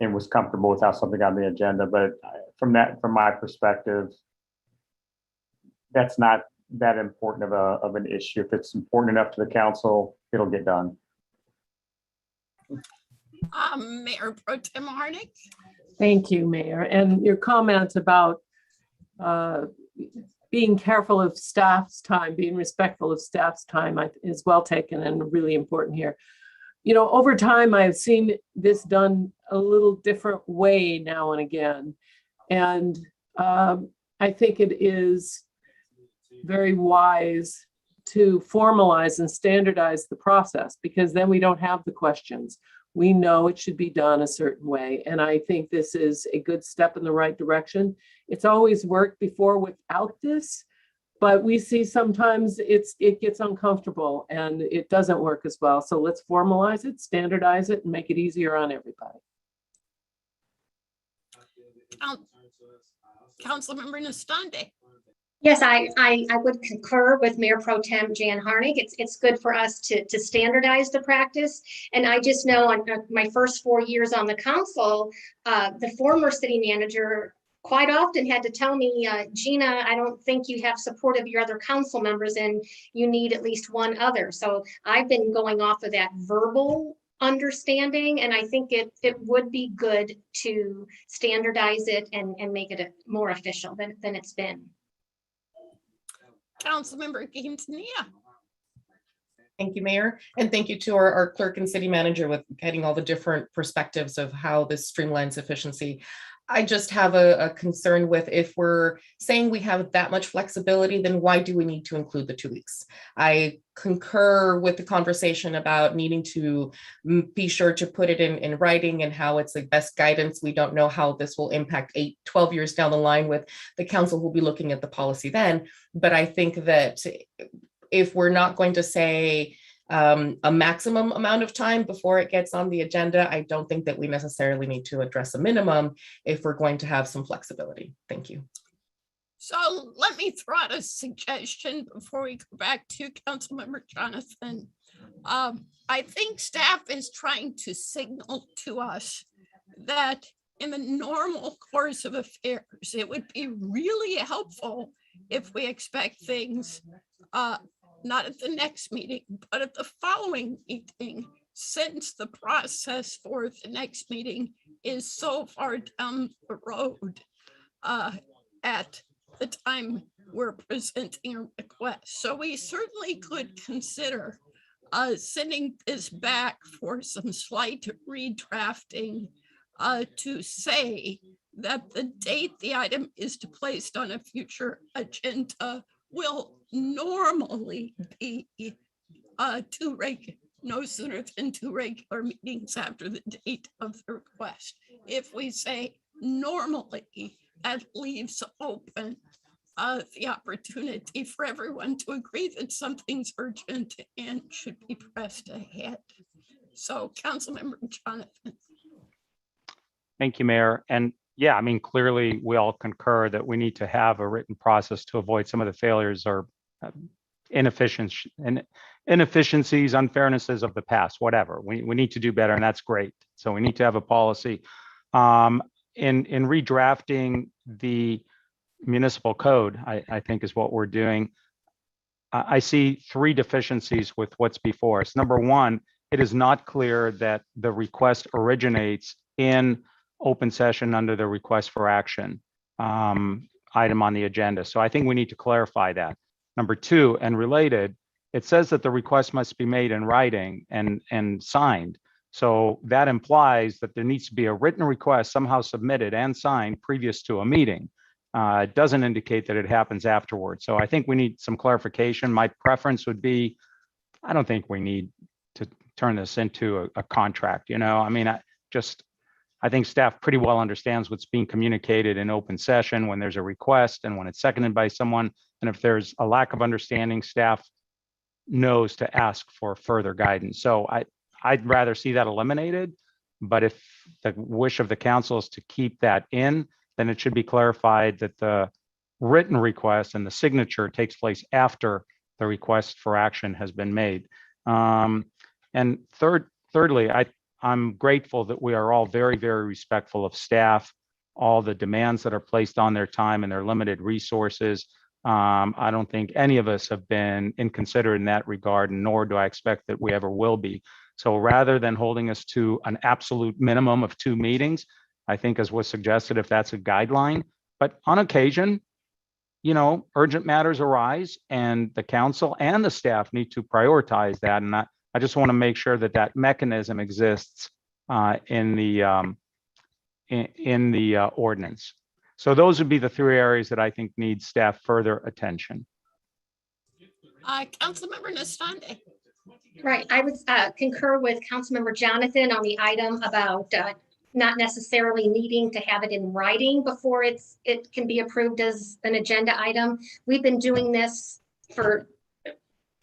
and was comfortable with how something got on the agenda. But from my perspective, that's not that important of an issue. If it's important enough to the council, it'll get done. Mayor Pro Tem Harnick. Thank you, Mayor. And your comments about being careful of staff's time, being respectful of staff's time is well taken and really important here. You know, over time, I've seen this done a little different way now and again. And I think it is very wise to formalize and standardize the process, because then we don't have the questions. We know it should be done a certain way. And I think this is a good step in the right direction. It's always worked before without this, but we see sometimes it gets uncomfortable and it doesn't work as well. So let's formalize it, standardize it, and make it easier on everybody. Councilmember Nastande. Yes, I would concur with Mayor Pro Tem Jan Harnick. It's good for us to standardize the practice. And I just know on my first 4 years on the council, the former city manager quite often had to tell me, Gina, I don't think you have support of your other council members and you need at least one other. So I've been going off of that verbal understanding, and I think it would be good to standardize it and make it more official than it's been. Councilmember Quintanilla. Thank you, Mayor. And thank you to our clerk and city manager with getting all the different perspectives of how this streamlines efficiency. I just have a concern with, if we're saying we have that much flexibility, then why do we need to include the 2 weeks? I concur with the conversation about needing to be sure to put it in writing and how it's the best guidance. We don't know how this will impact 12 years down the line with the council who will be looking at the policy then. But I think that if we're not going to say a maximum amount of time before it gets on the agenda, I don't think that we necessarily need to address a minimum if we're going to have some flexibility. Thank you. So let me throw out a suggestion before we go back to Councilmember Jonathan. I think staff is trying to signal to us that in the normal course of affairs, it would be really helpful if we expect things not at the next meeting, but at the following meeting, since the process for the next meeting is so far down the road at the time we're presenting a request. So we certainly could consider sending this back for some slight redrafting to say that the date the item is placed on a future agenda will normally be no sooner than 2 regular meetings after the date of the request. If we say normally, that leaves open the opportunity for everyone to agree that something's urgent and should be pressed ahead. So, Councilmember Jonathan. Thank you, Mayor. And yeah, I mean, clearly we all concur that we need to have a written process to avoid some of the failures or inefficiencies, unfairnesses of the past, whatever. We need to do better, and that's great. So we need to have a policy. In redrafting the municipal code, I think is what we're doing. I see 3 deficiencies with what's before us. Number one, it is not clear that the request originates in open session under the request for action item on the agenda. So I think we need to clarify that. Number 2, and related, it says that the request must be made in writing and signed. So that implies that there needs to be a written request somehow submitted and signed previous to a meeting. It doesn't indicate that it happens afterwards. So I think we need some clarification. My preference would be, I don't think we need to turn this into a contract. You know, I mean, I think staff pretty well understands what's being communicated in open session when there's a request and when it's seconded by someone. And if there's a lack of understanding, staff knows to ask for further guidance. So I'd rather see that eliminated. But if the wish of the council is to keep that in, then it should be clarified that the written request and the signature takes place after the request for action has been made. And thirdly, I'm grateful that we are all very, very respectful of staff, all the demands that are placed on their time and their limited resources. I don't think any of us have been inconsiderate in that regard, nor do I expect that we ever will be. So rather than holding us to an absolute minimum of 2 meetings, I think as was suggested, if that's a guideline, but on occasion, urgent matters arise and the council and the staff need to prioritize that. And I just want to make sure that that mechanism exists in the ordinance. So those would be the 3 areas that I think need staff further attention. Councilmember Nastande. Right, I would concur with Councilmember Jonathan on the item about not necessarily needing to have it in writing before it can be approved as an agenda item. We've been doing this from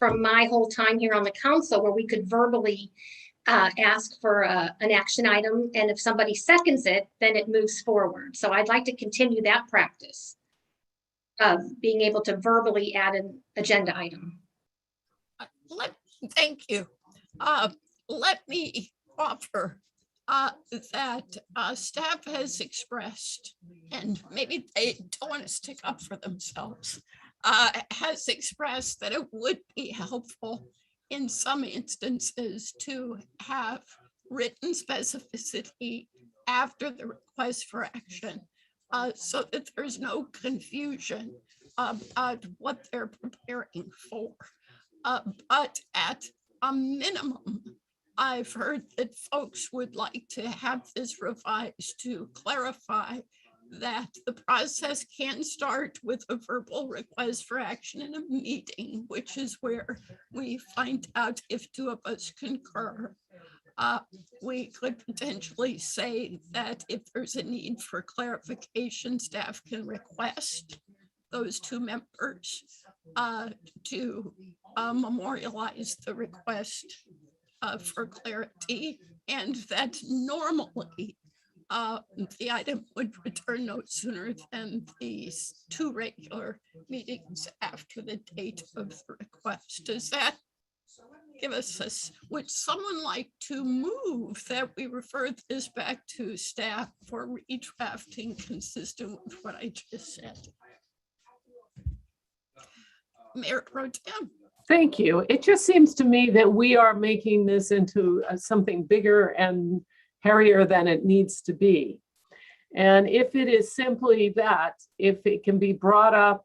my whole time here on the council, where we could verbally ask for an action item, and if somebody seconds it, then it moves forward. So I'd like to continue that practice of being able to verbally add an agenda item. Thank you. Let me offer that staff has expressed, and maybe they don't want to stick up for themselves, has expressed that it would be helpful in some instances to have written specificity after the request for action, so that there's no confusion about what they're preparing for. But at a minimum, I've heard that folks would like to have this revised to clarify that the process can start with a verbal request for action in a meeting, which is where we find out if 2 of us concur. We could potentially say that if there's a need for clarification, staff can request those 2 members to memorialize the request for clarity, and that normally the item would return no sooner than these 2 regular meetings after the date of the request. Does that give us would someone like to move that we refer this back to staff for redrafting consistent with what I just said? Mayor Pro Tem. Thank you. It just seems to me that we are making this into something bigger and hairier than it needs to be. And if it is simply that, if it can be brought up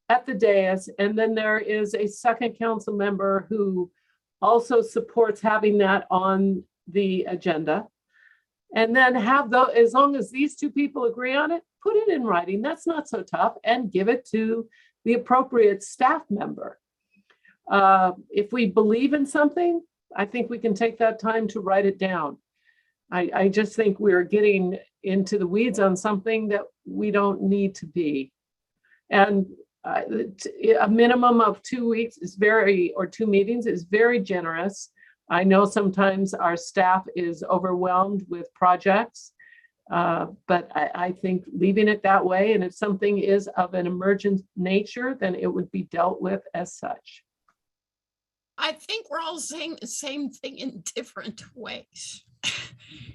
at the dais, and then there is a second council member who also supports having that on the agenda, and then as long as these 2 people agree on it, put it in writing. That's not so tough, and give it to the appropriate staff member. If we believe in something, I think we can take that time to write it down. I just think we're getting into the weeds on something that we don't need to be. And a minimum of 2 weeks is or 2 meetings is very generous. I know sometimes our staff is overwhelmed with projects, but I think leaving it that way, and if something is of an emergent nature, then it would be dealt with as such. I think we're all saying the same thing in different ways.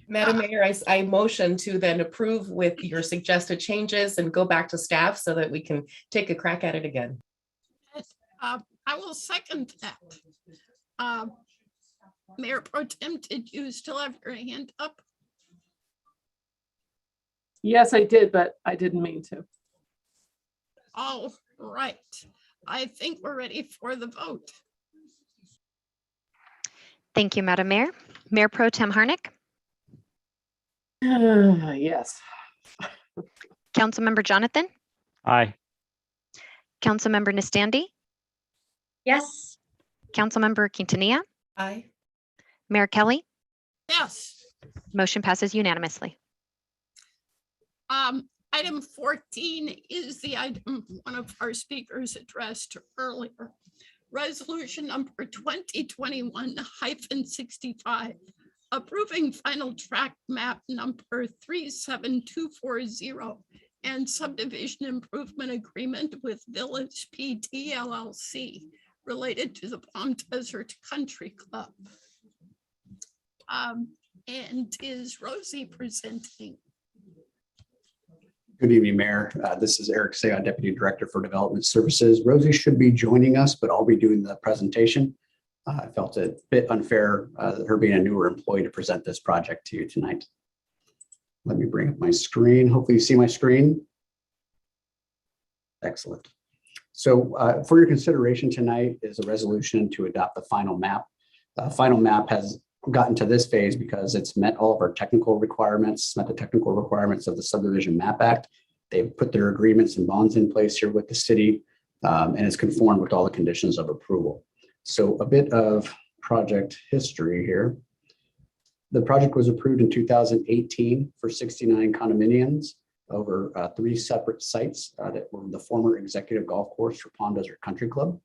Madam Mayor, I motion to then approve with your suggested changes and go back to staff so that we can take a crack at it again. I will second that. Mayor Pro Tem, did you still have your hand up? Yes, I did, but I didn't mean to. All right. I think we're ready for the vote. Thank you, Madam Mayor. Mayor Pro Tem Harnick. Yes. Councilmember Jonathan. Aye. Councilmember Nastande. Yes. Councilmember Quintanilla. Aye. Mayor Kelly. Yes. Motion passes unanimously. Item 14 is the item one of our speakers addressed earlier. Resolution number 2021-65, approving final tract map number 37240 and subdivision improvement agreement with Village PD LLC related to the Palm Desert Country Club. And is Rosie presenting? Good evening, Mayor. This is Eric Sayon, Deputy Director for Development Services. Rosie should be joining us, but I'll be doing the presentation. I felt it a bit unfair, her being a newer employee, to present this project to you tonight. Let me bring up my screen. Hopefully you see my screen. Excellent. So for your consideration tonight is a resolution to adopt the final map. Final map has gotten to this phase because it's met all of our technical requirements, met the technical requirements of the Subdivision Map Act. They've put their agreements and bonds in place here with the city, and it's conformed with all the conditions of approval. So a bit of project history here. The project was approved in 2018 for 69 condominiums over 3 separate sites that were the former executive golf course for Palm Desert Country Club.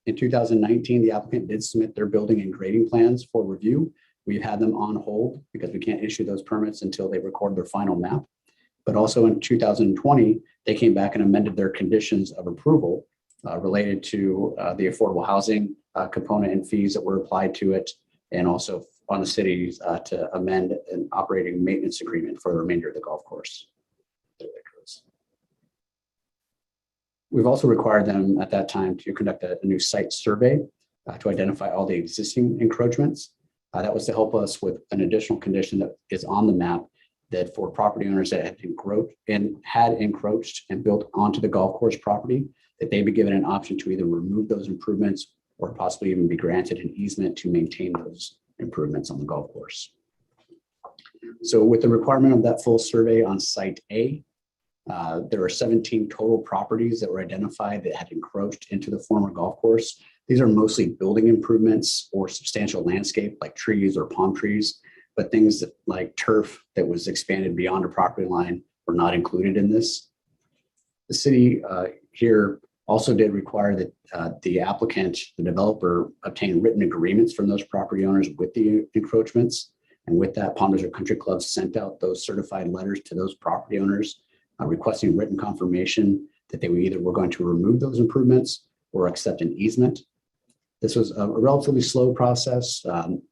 In 2019, the applicant did submit their building and grading plans for review. We've had them on hold because we can't issue those permits until they record their final map. But also in 2020, they came back and amended their conditions of approval related to the affordable housing component and fees that were applied to it, and also on the city to amend an operating maintenance agreement for the remainder of the golf course. We've also required them at that time to conduct a new site survey to identify all the existing encroachments. That was to help us with an additional condition that is on the map, that for property owners that had encroached and built onto the golf course property, that they be given an option to either remove those improvements or possibly even be granted an easement to maintain those improvements on the golf course. So with the requirement of that full survey on site A, there were 17 total properties that were identified that had encroached into the former golf course. These are mostly building improvements or substantial landscape like trees or palm trees, but things that, like turf that was expanded beyond a property line, were not included in this. The city here also did require that the applicant, the developer, obtain written agreements from those property owners with the encroachments. And with that, Palm Desert Country Club sent out those certified letters to those property owners requesting written confirmation that they were going to remove those improvements or accept an easement. This was a relatively slow process.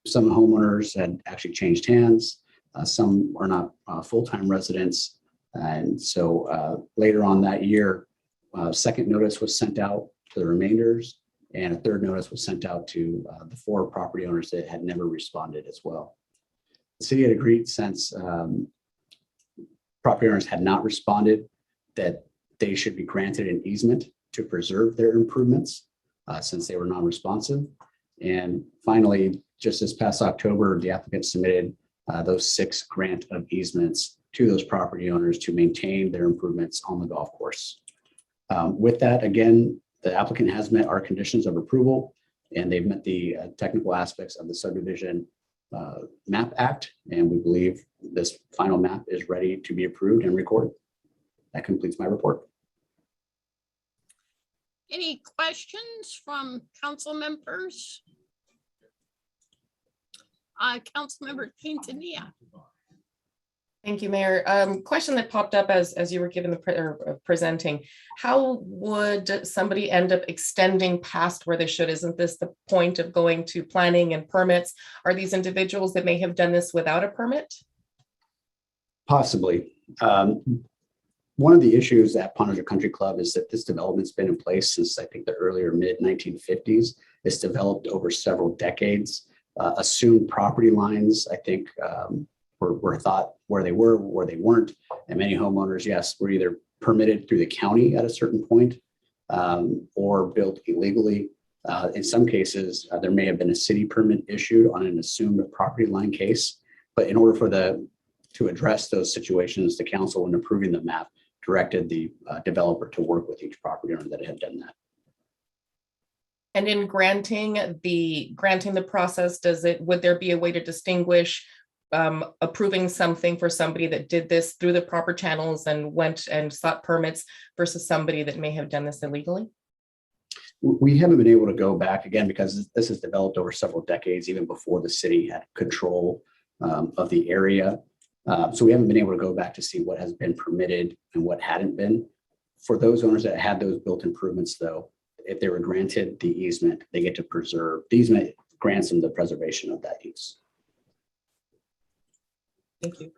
Some homeowners had actually changed hands. Some are not full-time residents. And so later on that year, a second notice was sent out to the remainders, and a third notice was sent out to the 4 property owners that had never responded as well. The city had agreed, since property owners had not responded, that they should be granted an easement to preserve their improvements since they were non-responsive. And finally, just this past October, the applicant submitted those 6 grant of easements to those property owners to maintain their improvements on the golf course. With that, again, the applicant has met our conditions of approval, and they've met the technical aspects of the Subdivision Map Act, and we believe this final map is ready to be approved and recorded. That completes my report. Any questions from council members? Councilmember Quintanilla. Thank you, Mayor. Question that popped up as you were given the presenting: how would somebody end up extending past where they should? Isn't this the point of going to planning and permits? Are these individuals that may have done this without a permit? Possibly. One of the issues at Palm Desert Country Club is that this development's been in place since, I think, the earlier mid-1950s. It's developed over several decades. Assumed property lines, I think, were thought where they were, where they weren't. And many homeowners, yes, were either permitted through the county at a certain point or built illegally. In some cases, there may have been a city permit issued on an assumed property line case. But in order to address those situations, the council, when approving the map, directed the developer to work with each property owner that had done that. And in granting the process, would there be a way to distinguish approving something for somebody that did this through the proper channels and went and sought permits versus somebody that may have done this illegally? We haven't been able to go back again because this has developed over several decades, even before the city had control of the area. So we haven't been able to go back to see what has been permitted and what hadn't been. For those owners that had those built improvements, though, if they were granted the easement, they get to preserve. The easement grants them the preservation of that use. Thank you.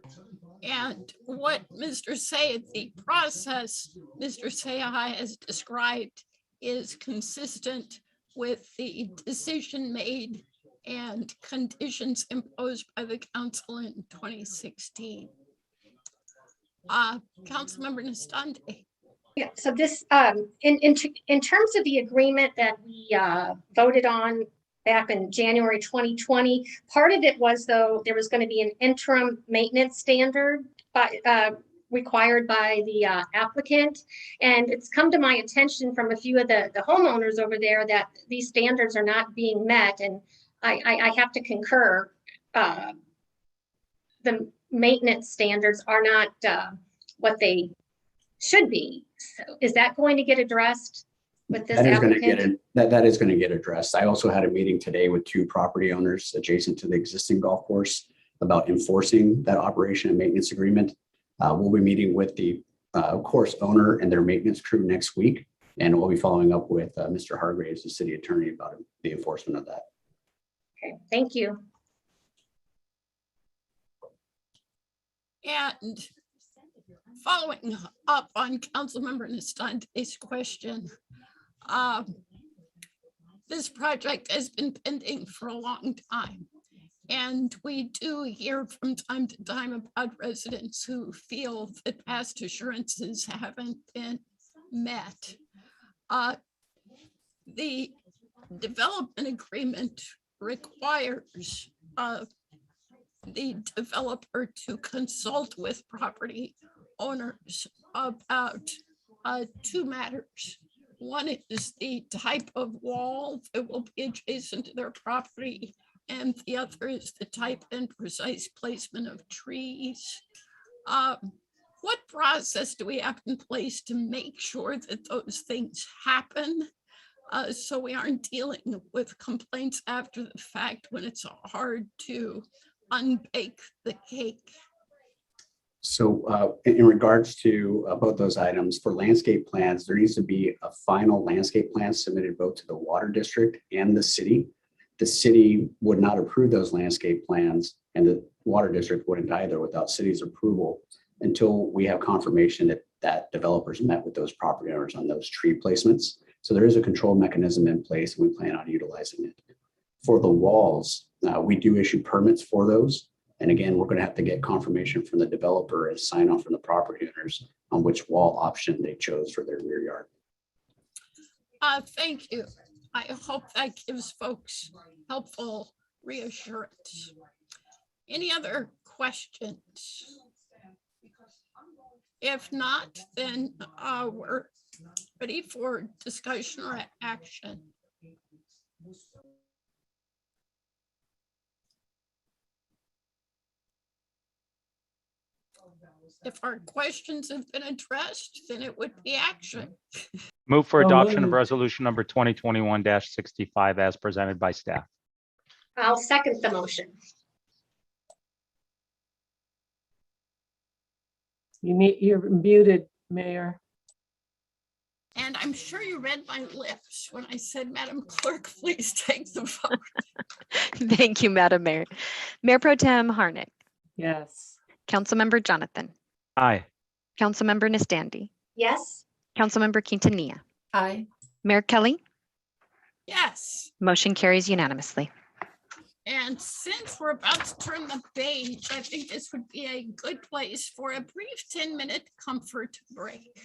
And what Mr. Say, the process Mr. Sayah has described is consistent with the decision made and conditions imposed by the council in 2016. Councilmember Nastande. Yeah, so this, in terms of the agreement that we voted on back in January 2020, part of it was, though, there was going to be an interim maintenance standard required by the applicant. And it's come to my attention from a few of the homeowners over there that these standards are not being met. And I have to concur. The maintenance standards are not what they should be. So is that going to get addressed with this That is going to applicant? get that is going to get addressed. I also had a meeting today with 2 property owners adjacent to the existing golf course about enforcing that operation and maintenance agreement. We'll be meeting with the course owner and their maintenance crew next week, and we'll be following up with Mr. Hargraves, the city attorney, about the enforcement of that. Okay, thank you. And following up on Councilmember Nastante's question, this project has been pending for a long time. And we do hear from time to time about residents who feel that past assurances haven't been met. The development agreement requires the developer to consult with property owners about 2 matters. One is the type of wall that will be adjacent to their property, and the other is the type and precise placement of trees. What process do we have in place to make sure that those things happen? So we aren't dealing with complaints after the fact when it's hard to unbake the cake. So in regards to both those items, for landscape plans, there needs to be a final landscape plan submitted both to the water district and the city. The city would not approve those landscape plans, and the water district wouldn't either without city's approval until we have confirmation that developers met with those property owners on those tree placements. So there is a control mechanism in place, and we plan on utilizing it. For the walls, we do issue permits for those. And again, we're going to have to get confirmation from the developer and sign off from the property owners on which wall option they chose for their rear yard. Thank you. I hope that gives folks helpful reassurance. Any other questions? If not, then we're ready for discussion or action. If our questions have been addressed, then it would be action. Move for So adoption of moved. resolution number 2021-65 as presented by staff. I'll second the motion. You're muted, Mayor. And I'm sure you read my lips when I said, Madam Clerk, please take the vote. Thank you, Madam Mayor. Mayor Pro Tem Harnick, Yes. Councilmember Jonathan, Aye. Councilmember Nastandi, Yes. Councilmember Quintanilla, Aye. Mayor Kelly, Yes. motion carries unanimously. And since we're about to turn the page, I think this would be a good place for a brief 10-minute comfort break.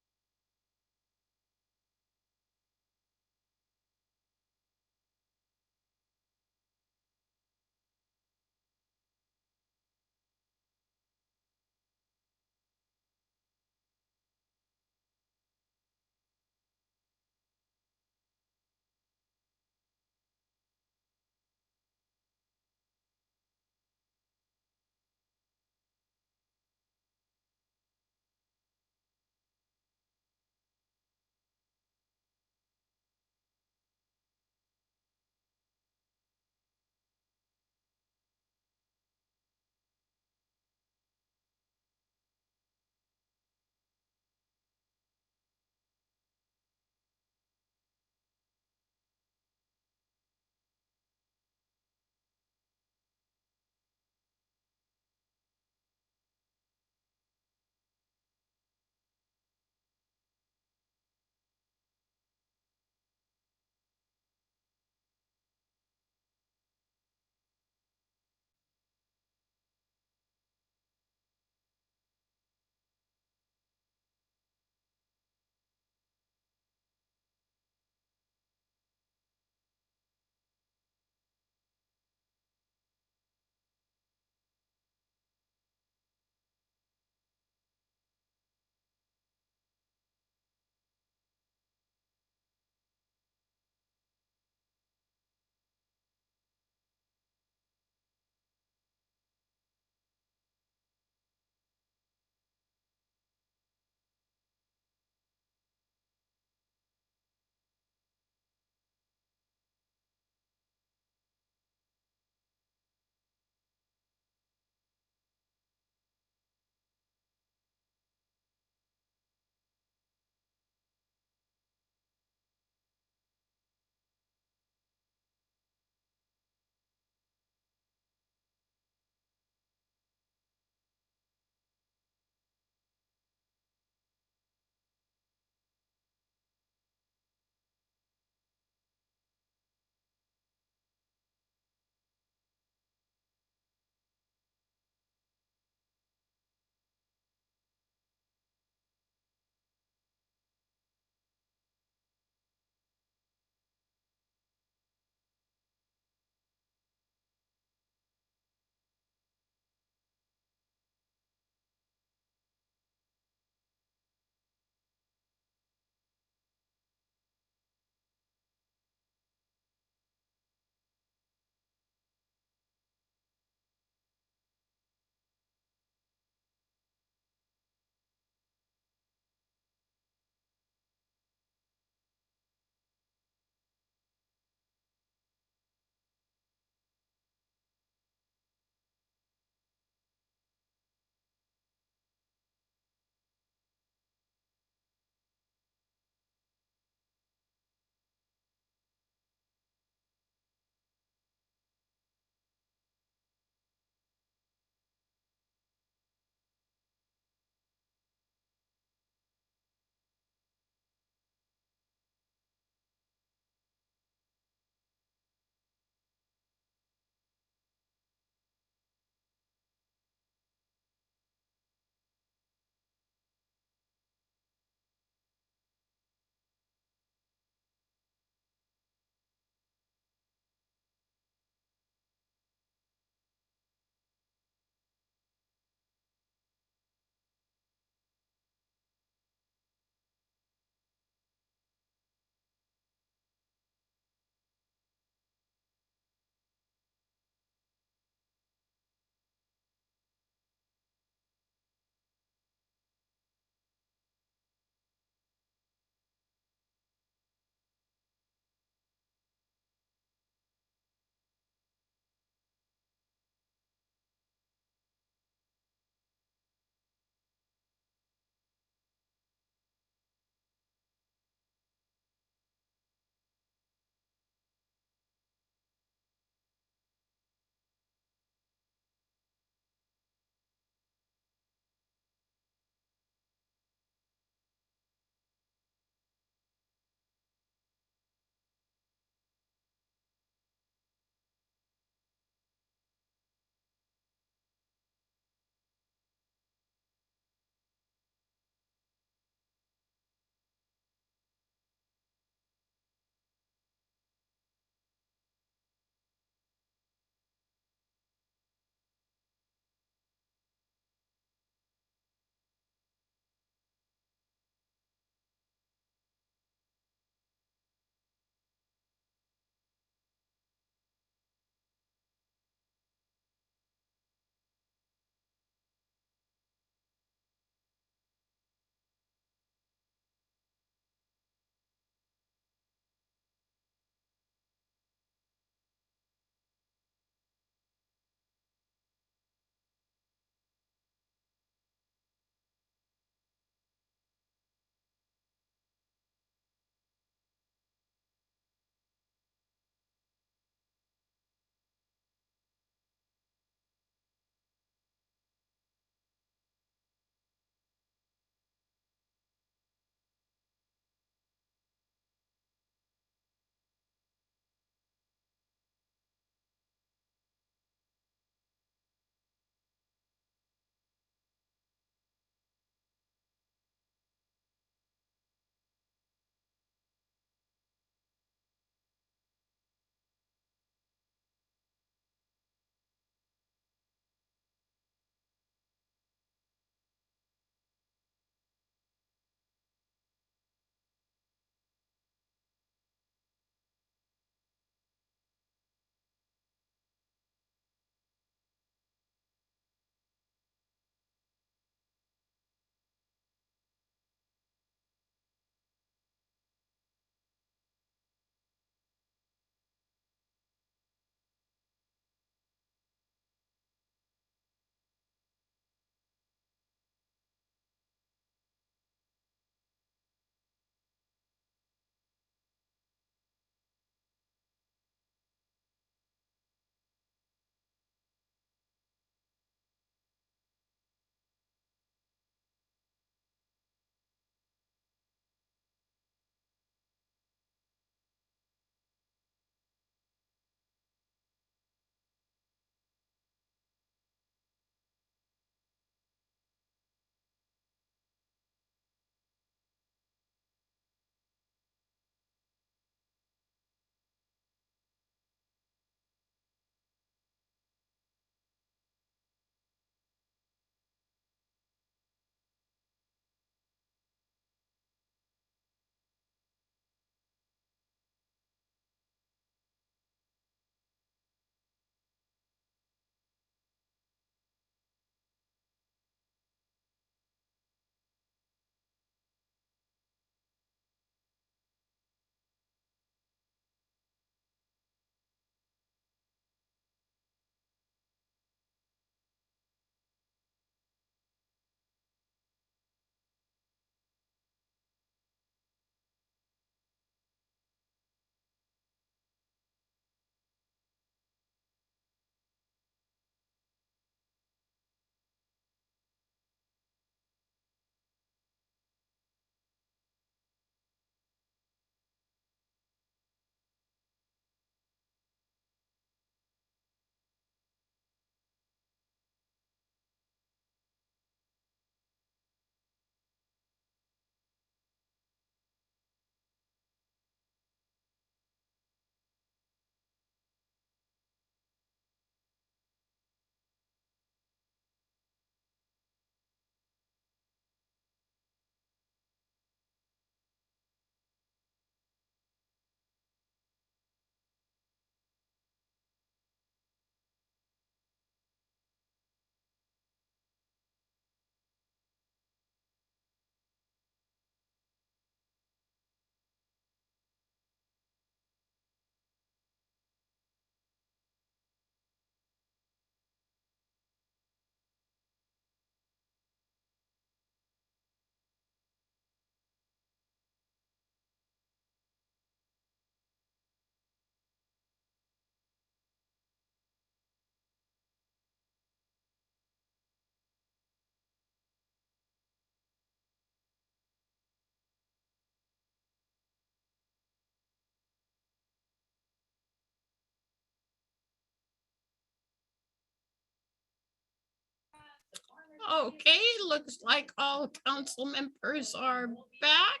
Okay, looks like all council members are back.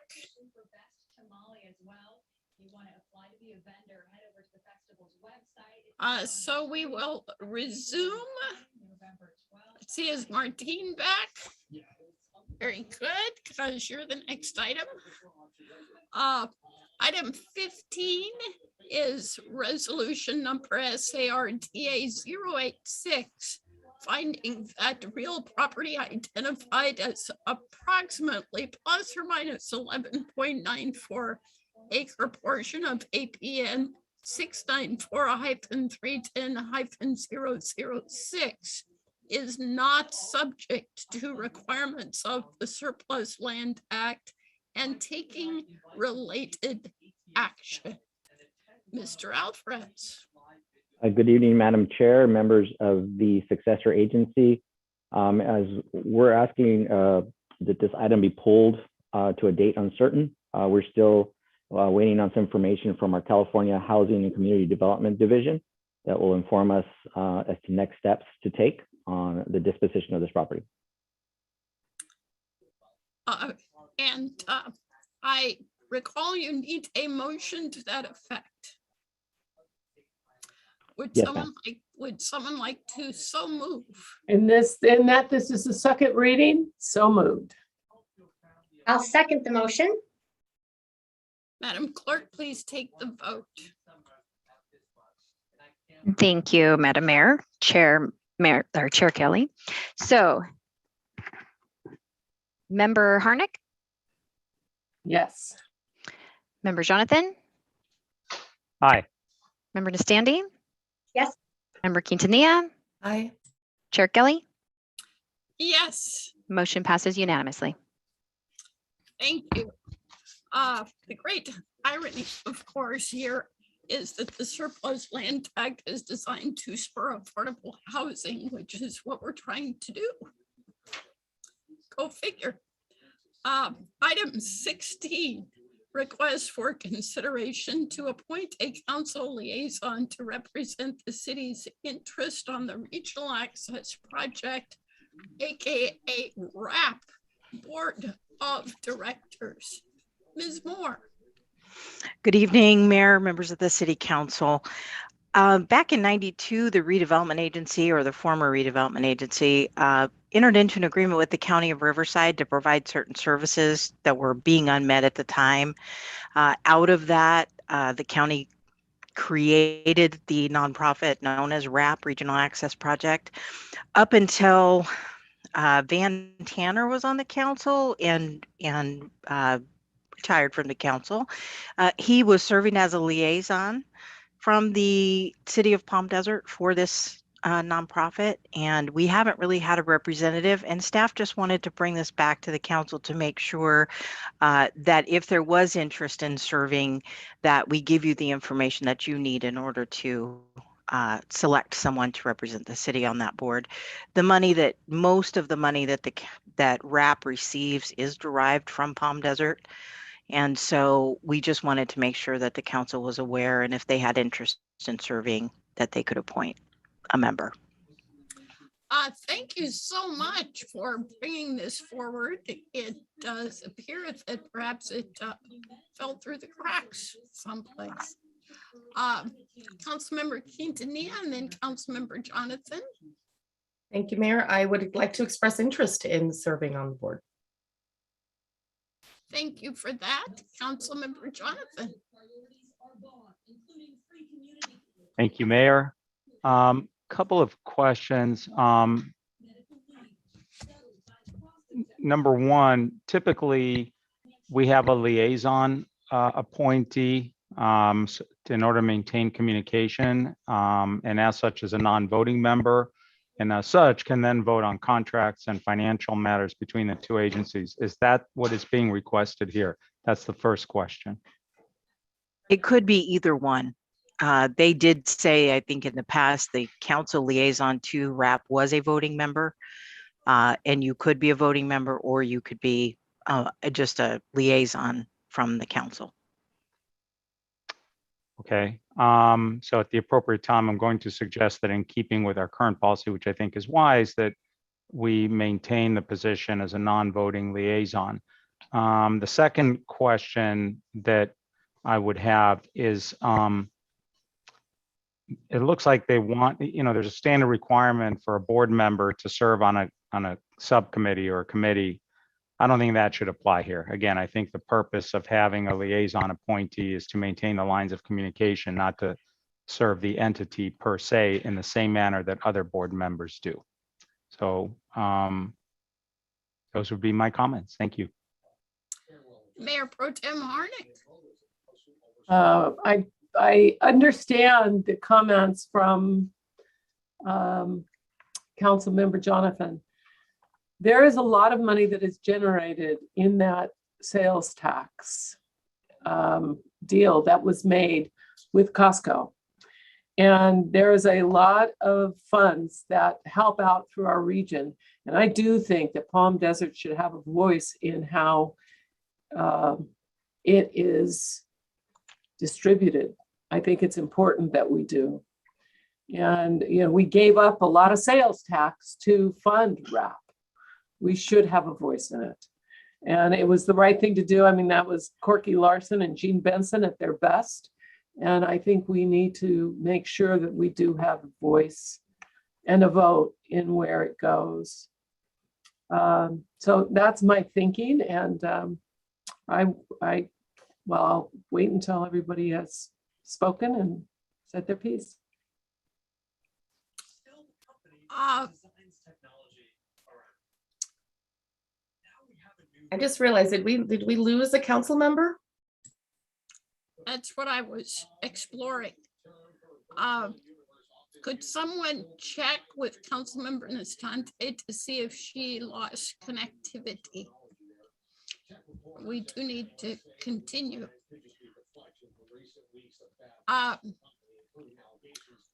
So we will resume. Let's see, is Martine back? Very good, because you're the next item. Item 15 is resolution number SARDA 086, finding that real property identified as approximately plus or minus 11.94 acre portion of APN 694-310-006 is not subject to requirements of the Surplus Land Act and taking related action. Mr. Alfreds. Good evening, Madam Chair, members of the successor agency. As we're asking that this item be pulled to a date uncertain, we're still waiting on some information from our California Housing and Community Development Division that will inform us as to next steps to take on the disposition of this property. I recall you need a motion to that effect. Would Yes, someone like to so move? This is the second reading, so moved. I'll second the motion. Madam Clerk, please take the vote. Thank you, Madam Mayor, Chair Kelly. So, Member Harnick? Yes. Member Jonathan? Aye. Member Nastandi? Yes. Member Quintanilla? Aye. Chair Kelly? Yes, Motion passes unanimously. thank you. The great irony, of course, here is that the Surplus Land Act is designed to spur affordable housing, which is what we're trying to do. Go figure. Item 16, request for consideration to appoint a council liaison to represent the city's interest on the Regional Access Project, AKA RAP Board of Directors. Ms. Moore. Good evening, Mayor, members of the City Council. Back in '92, the redevelopment agency, or the former redevelopment agency, entered into an agreement with the County of Riverside to provide certain services that were being unmet at the time. Out of that, the county created the nonprofit known as RAP, Regional Access Project. Up until Van Tanner was on the council and retired from the council, he was serving as a liaison from the city of Palm Desert for this nonprofit, and we haven't really had a representative, and staff just wanted to bring this back to the council to make sure that if there was interest in serving, that we give you the information that you need in order to select someone to represent the city on that board. Most of the money that RAP receives is derived from Palm Desert. And so we just wanted to make sure that the council was aware, and if they had interest in serving, that they could appoint a member. Thank you so much for bringing this forward. It does appear that perhaps it fell through the cracks someplace. Councilmember Quintanilla and then Councilmember Jonathan. Thank you, Mayor. I would like to express interest in serving on the board. Thank you for that. Councilmember Jonathan. Thank you, Mayor. Couple of questions. Number one, typically we have a liaison appointee in order to maintain communication, and as such as a non-voting member, and as such can then vote on contracts and financial matters between the two agencies. Is that what is being requested here? That's the first question. It could be either one. They did say, I think in the past, the council liaison to RAP was a voting member, and you could be a voting member or you could be just a liaison from the council. Okay, so at the appropriate time, I'm going to suggest that in keeping with our current policy, which I think is wise, that we maintain the position as a non-voting liaison. The second question that I would have is, it looks like they want, there's a standard requirement for a board member to serve on a subcommittee or a committee. I don't think that should apply here. Again, I think the purpose of having a liaison appointee is to maintain the lines of communication, not to serve the entity per se in the same manner that other board members do. So those would be my comments. Thank you. Mayor Pro Tem Harnick. I understand the comments from Councilmember Jonathan. There is a lot of money that is generated in that sales tax deal that was made with Costco. And there is a lot of funds that help out through our region. And I do think that Palm Desert should have a voice in how it is distributed. I think it's important that we do. And, we gave up a lot of sales tax to fund RAP. We should have a voice in it. And it was the right thing to do. I mean, that was Corky Larson and Gene Benson at their best. And I think we need to make sure that we do have a voice and a vote in where it goes. So that's my thinking. And I'll wait until everybody has spoken and said their piece. I just realized, did we lose a council member? That's what I was exploring. Could someone check with Councilmember Nestante to see if she lost connectivity? We do need to continue. I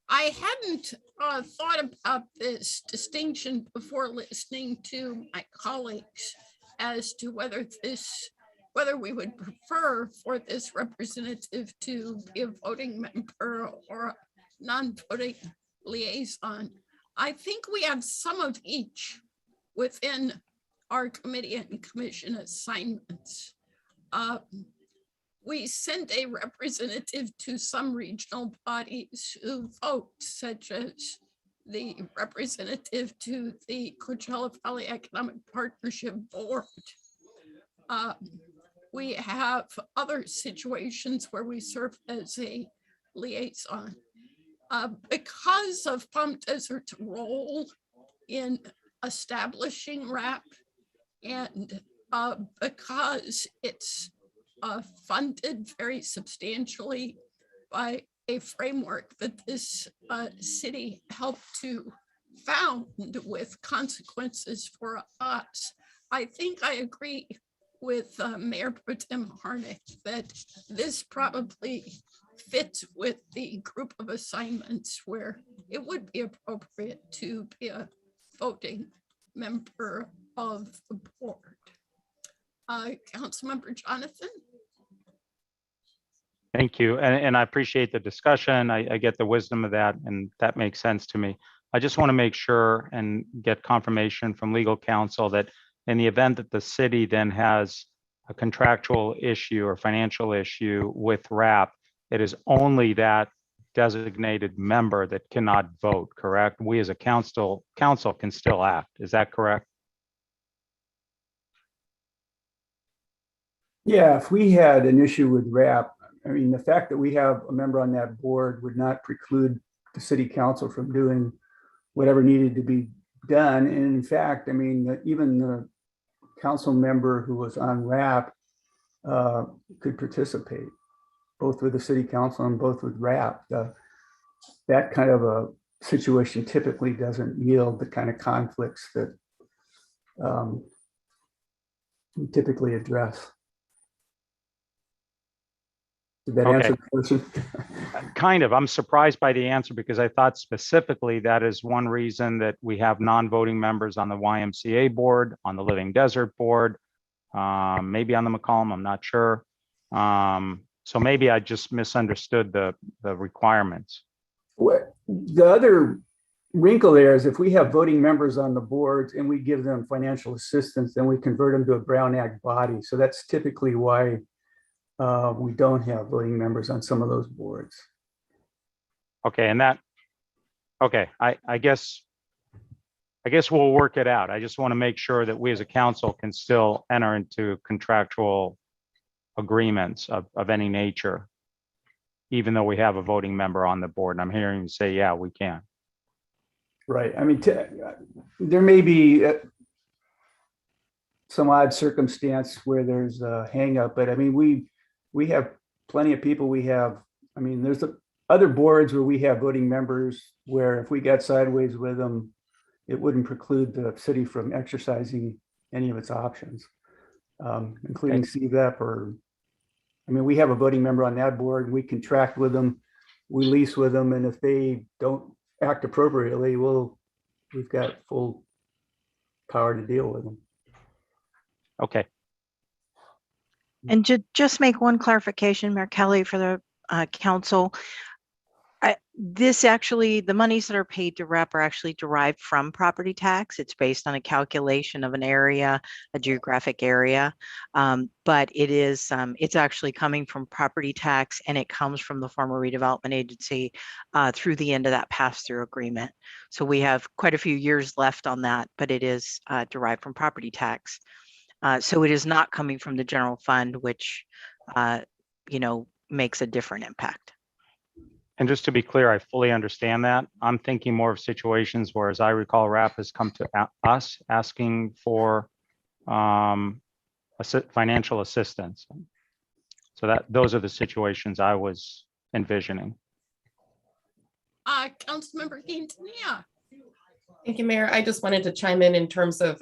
hadn't thought about this distinction before listening to my colleagues as to whether we would prefer for this representative to be a voting member or a non-voting liaison. I think we have some of each within our committee and commission assignments. We send a representative to some regional bodies who vote, such as the representative to the Coachella Valley Economic Partnership Board. We have other situations where we serve as a liaison. Because of Palm Desert's role in establishing RAP, and because it's funded very substantially by a framework that this city helped to found with consequences for us, I think I agree with Mayor Pro Tem Harnick that this probably fits with the group of assignments where it would be appropriate to be a voting member of the board. Councilmember Jonathan? Thank you. And I appreciate the discussion. I get the wisdom of that, and that makes sense to me. I just want to make sure and get confirmation from legal counsel that in the event that the city then has a contractual issue or financial issue with RAP, it is only that designated member that cannot vote, correct? We as a council can still act. Is that correct? Yeah, if we had an issue with RAP, I mean, the fact that we have a member on that board would not preclude the city council from doing whatever needed to be done. And in fact, I mean, even the council member who was on RAP could participate, both with the city council and both with RAP. That kind of a situation typically doesn't yield the kind of conflicts that we typically address. Did that answer the question? Kind of. I'm surprised by the answer because I thought specifically that is one reason that we have non-voting members on the YMCA board, on the Living Desert board, maybe on the McCollum, I'm not sure. So maybe I just misunderstood the requirements. The other wrinkle there is if we have voting members on the boards and we give them financial assistance, then we convert them to a Brown Act body. So that's typically why we don't have voting members on some of those boards. Okay, and that, okay, I guess we'll work it out. I just want to make sure that we as a council can still enter into contractual agreements of any nature, even though we have a voting member on the board. And I'm hearing you say, yeah, we can. Right. I mean, there may be some odd circumstance where there's a hang up, but I mean, we have plenty of people. There's other boards where we have voting members where if we got sideways with them, it wouldn't preclude the city from exercising any of its options, including CVEP we have a voting member on that board. We contract with them, we lease with them, and if they don't act appropriately, we've got full power to deal with them. Okay. And to just make one clarification, Mayor Kelly, for the council, the monies that are paid to rep are actually derived from property tax. It's based on a calculation of an area, a geographic area, but it's actually coming from property tax, and it comes from the former redevelopment agency through the end of that pass-through agreement. So we have quite a few years left on that, but it is derived from property tax. So it is not coming from the general fund, which makes a different impact. And just to be clear, I fully understand that. I'm thinking more of situations where, as I recall, RAP has come to us asking for financial assistance. So those are the situations I was envisioning. Councilmember Quintanilla. Thank you, Mayor. I just wanted to chime in terms of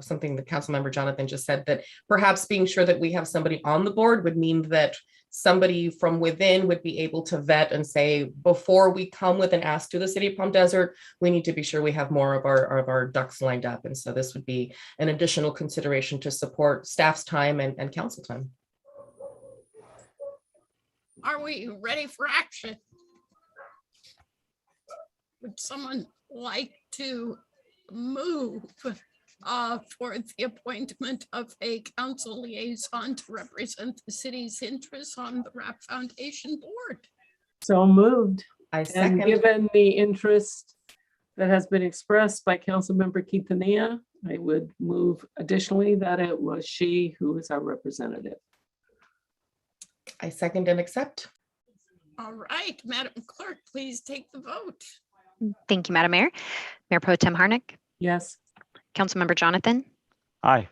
something that Councilmember Jonathan just said, that perhaps being sure that we have somebody on the board would mean that somebody from within would be able to vet and say, before we come with an ask to the city of Palm Desert, we need to be sure we have more of our ducks lined up. And so this would be an additional consideration to support staff's time and council time. Are we ready for action? Would someone like to move for the appointment of a council liaison to represent the city's interests on the RAP Foundation board? So moved. I second. And given the interest that has been expressed by Councilmember Quintanilla, I would move additionally that it was she who is our representative. I second and accept. All right, Madam Clerk, please take the vote. Thank you, Madam Mayor. Mayor Pro Tem Harnick, Yes. Councilmember Jonathan, Aye.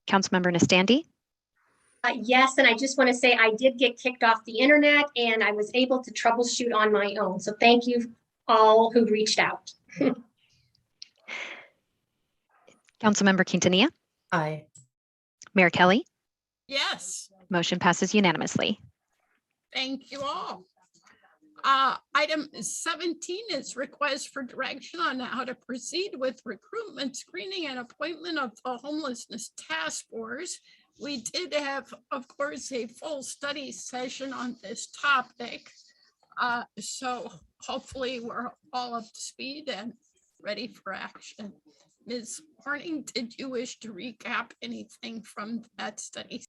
Councilmember Nastandi, Yes, and I just want to say I did get kicked off the internet and I was able to troubleshoot on my own. So thank you all who reached out. Councilmember Quintanilla, Aye. Mayor Kelly, Yes, motion passes unanimously. thank you all. Item 17 is request for direction on how to proceed with recruitment, screening, and appointment of the homelessness task force. We did have, of course, a full study session on this topic. So hopefully we're all up to speed and ready for action. Ms. Horning, did you wish to recap anything from that study?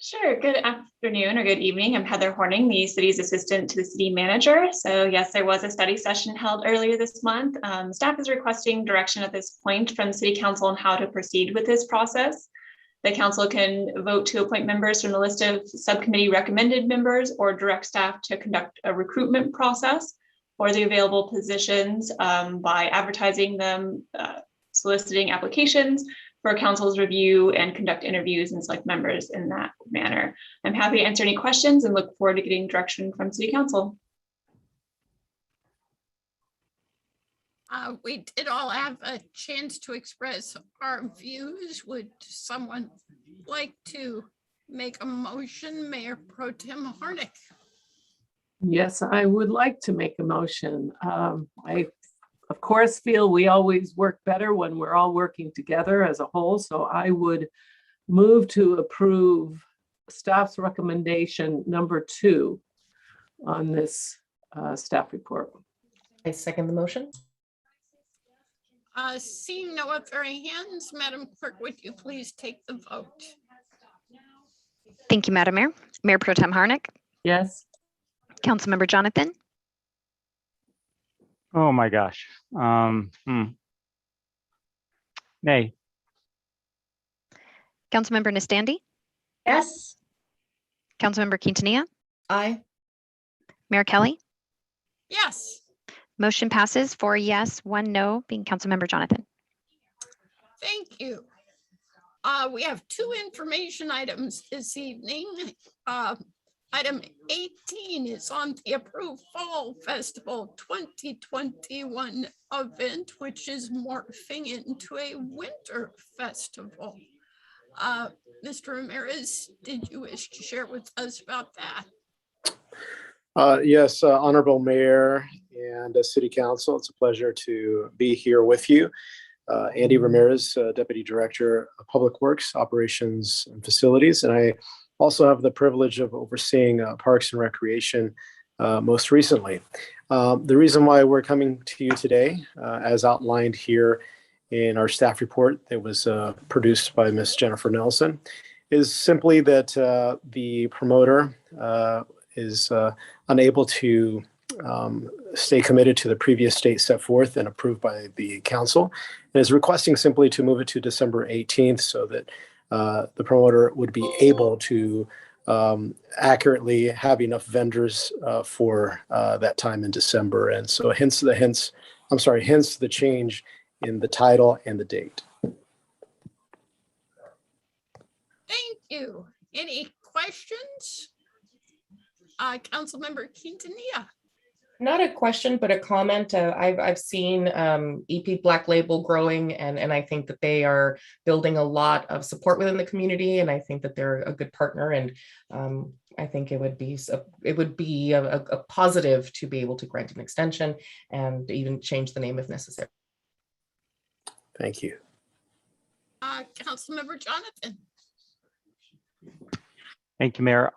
Sure. Good afternoon or good evening. I'm Heather Horning, the city's assistant to the city manager. So yes, there was a study session held earlier this month. Staff is requesting direction at this point from the city council on how to proceed with this process. The council can vote to appoint members from the list of subcommittee recommended members or direct staff to conduct a recruitment process for the available positions by advertising them, soliciting applications for council's review, and conduct interviews and select members in that manner. I'm happy to answer any questions and look forward to getting direction from city council. We did all have a chance to express our views. Would someone like to make a motion? Mayor Pro Tem Harnick. Yes, I would like to make a motion. I, of course, feel we always work better when we're all working together as a whole. So I would move to approve staff's recommendation number 2 on this staff report. I second the motion. Seeing no other hands, Madam Clerk, would you please take the vote? Thank you, Madam Mayor. Mayor Pro Tem Harnick, Yes. Councilmember Jonathan, Oh, my gosh. Nay. Councilmember Nastandi, Yes. Councilmember Quintanilla, Aye. Mayor Kelly. Yes. Motion passes 4 yes, 1 no, being Councilmember Jonathan. Thank you. We have 2 information items this evening. Item 18 is on the approved Fall Festival 2021 event, which is morphing into a winter festival. Mr. Ramirez, did you wish to share with us about that? Yes, Honorable Mayor and City Council, it's a pleasure to be here with you. Andy Ramirez, Deputy Director of Public Works, Operations and Facilities, and I also have the privilege of overseeing Parks and Recreation most recently. The reason why we're coming to you today, as outlined here in our staff report that was produced by Ms. Jennifer Nelson, is simply that the promoter is unable to stay committed to the previous date set forth and approved by the council, and is requesting simply to move it to December 18th so that the promoter would be able to accurately have enough vendors for that time in December. And so hence the change in the title and the date. Thank you. Any questions? Councilmember Quintanilla. Not a question, but a comment. I've seen EP Black Label growing, and I think that they are building a lot of support within the community, and I think that they're a good partner, and I think it would be a positive to be able to grant an extension and even change the name if necessary. Thank you. Councilmember Jonathan. Thank you, Mayor.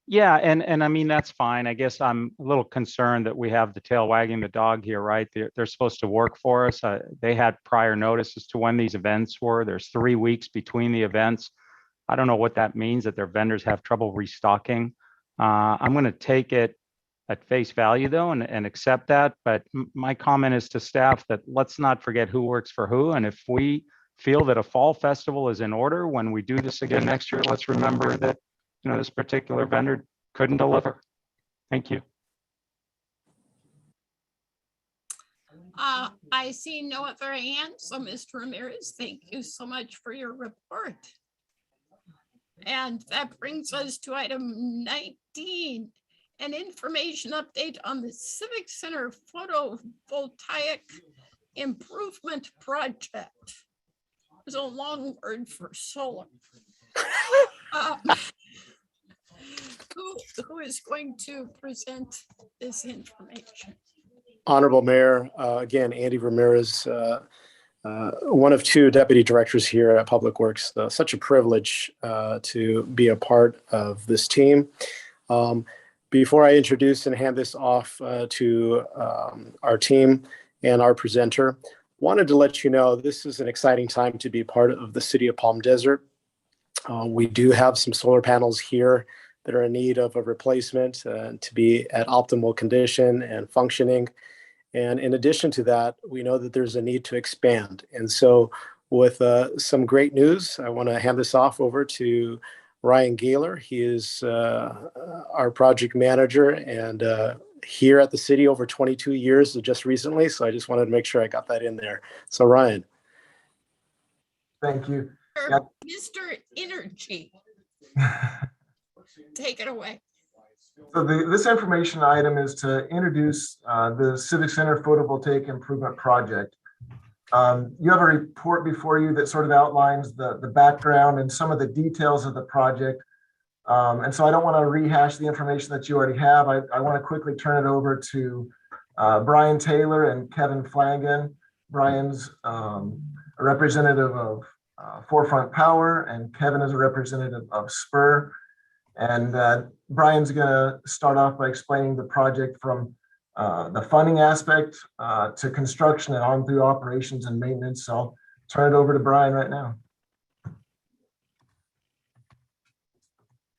Yeah, and I mean, that's fine. I guess I'm a little concerned that we have the tail wagging the dog here, right? They're supposed to work for us. They had prior notice as to when these events were. There's 3 weeks between the events. I don't know what that means, that their vendors have trouble restocking. I'm going to take it at face value, though, and accept that. But my comment is to staff that let's not forget who works for who. And if we feel that a fall festival is in order when we do this again next year, let's remember that this particular vendor couldn't deliver. Thank you. I see no other hands, so Mr. Ramirez, thank you so much for your report. And that brings us to item 19, an information update on the Civic Center photovoltaic improvement project. It's a long word for solar. Who is going to present this information? Honorable Mayor, again, Andy Ramirez, one of 2 deputy directors here at Public Works. Such a privilege to be a part of this team. Before I introduce and hand this off to our team and our presenter, wanted to let you know this is an exciting time to be part of the City of Palm Desert. We do have some solar panels here that are in need of a replacement to be at optimal condition and functioning. And in addition to that, we know that there's a need to expand. And so with some great news, I want to hand this off over to Ryan Gaylor. He is our project manager and here at the city over 22 years just recently. So I just wanted to make sure I got that in there. So Ryan. Thank you. Mr. Energy. Take it away. So this information item is to introduce the Civic Center Photovoltaic Improvement Project. You have a report before you that sort of outlines the background and some of the details of the project. And so I don't want to rehash the information that you already have. I want to quickly turn it over to Brian Taylor and Kevin Flanagan. Brian's a representative of Forefront Power, and Kevin is a representative of Spur. And Brian's going to start off by explaining the project from the funding aspect to construction and on through operations and maintenance. So I'll turn it over to Brian right now.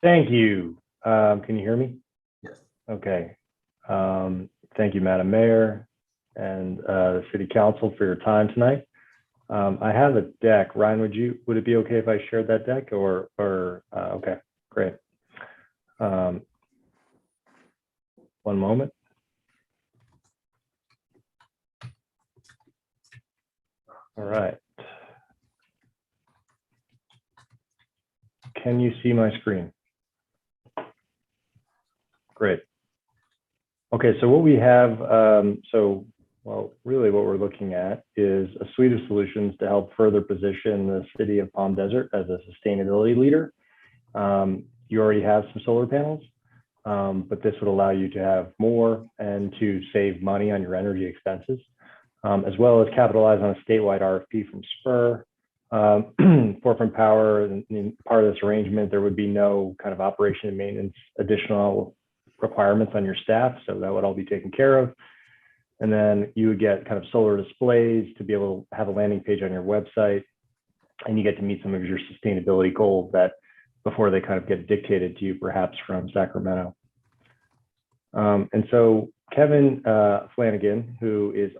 Thank you. Can you hear me? Yes. Okay. Thank you, Madam Mayor and the City Council for your time tonight. I have a deck. Ryan, would it be okay if I shared that deck or okay, great. One moment. All right. Can you see my screen? Great. Okay, so what we have, well, really what we're looking at is a suite of solutions to help further position the city of Palm Desert as a sustainability leader. You already have some solar panels, but this would allow you to have more and to save money on your energy expenses, as well as capitalize on a statewide RFP from Spur. Forefront Power, in part of this arrangement, there would be no kind of operation and maintenance additional requirements on your staff, so that would all be taken care of. And then you would get kind of solar displays to be able to have a landing page on your website, and you get to meet some of your sustainability goals that before they kind of get dictated to you, perhaps from Sacramento. And so Kevin Flanagan, who is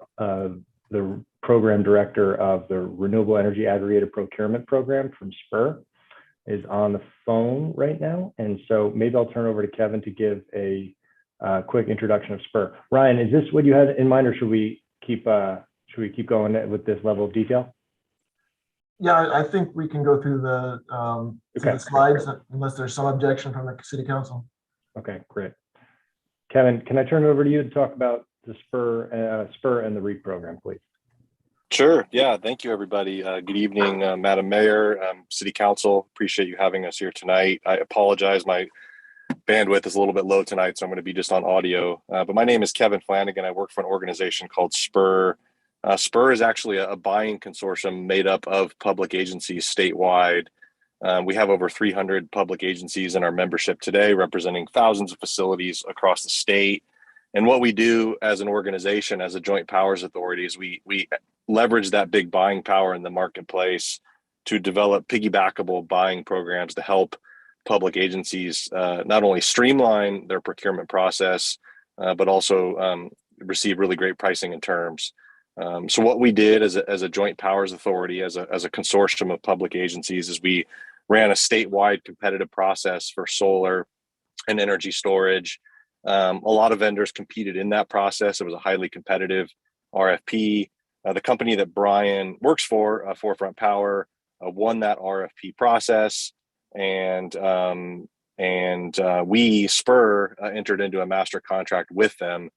the program director of the Renewable Energy Aggregator Procurement Program from Spur, is on the phone right now. And so maybe I'll turn over to Kevin to give a quick introduction of Spur. Ryan, is this what you had in mind, or should we keep going with this level of detail? Yeah, I think we can go through the slides unless there's some objection from the City Council. Okay, great. Kevin, can I turn it over to you to talk about the Spur and the REAP program, please? Sure. Yeah. Thank you, everybody. Good evening, Madam Mayor, City Council. Appreciate you having us here tonight. I apologize. My bandwidth is a little bit low tonight, so I'm going to be just on audio. But my name is Kevin Flanagan. I work for an organization called Spur. Spur is actually a buying consortium made up of public agencies statewide. We have over 300 public agencies in our membership today, representing thousands of facilities across the state. And what we do as an organization, as a joint powers authority, is we leverage that big buying power in the marketplace to develop piggybackable buying programs to help public agencies not only streamline their procurement process, but also receive really great pricing and terms. So what we did as a joint powers authority, as a consortium of public agencies, is we ran a statewide competitive process for solar and energy storage. A lot of vendors competed in that process. It was a highly competitive RFP. The company that Brian works for, Forefront Power, won that RFP process, and we, Spur, entered into a master contract with them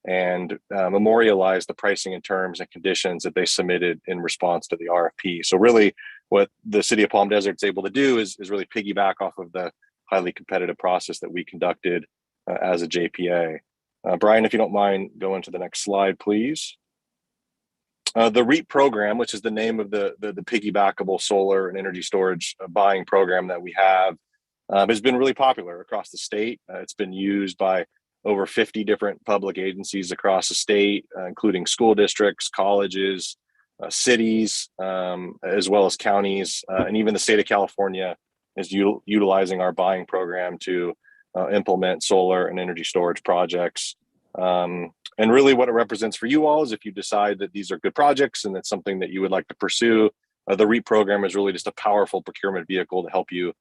and memorialized the pricing and terms and conditions that they submitted in response to the RFP. So really what the City of Palm Desert is able to do is really piggyback off of the highly competitive process that we conducted as a JPA. Brian, if you don't mind, going to the next slide, please. The REAP program, which is the name of the piggybackable solar and energy storage buying program that we have, has been really popular across the state. It's been used by over 50 different public agencies across the state, including school districts, colleges, cities, as well as counties, and even the state of California is utilizing our buying program to implement solar and energy storage projects. And really what it represents for you all is if you decide that these are good projects and it's something that you would like to pursue, the REAP program is really just a powerful procurement vehicle to help you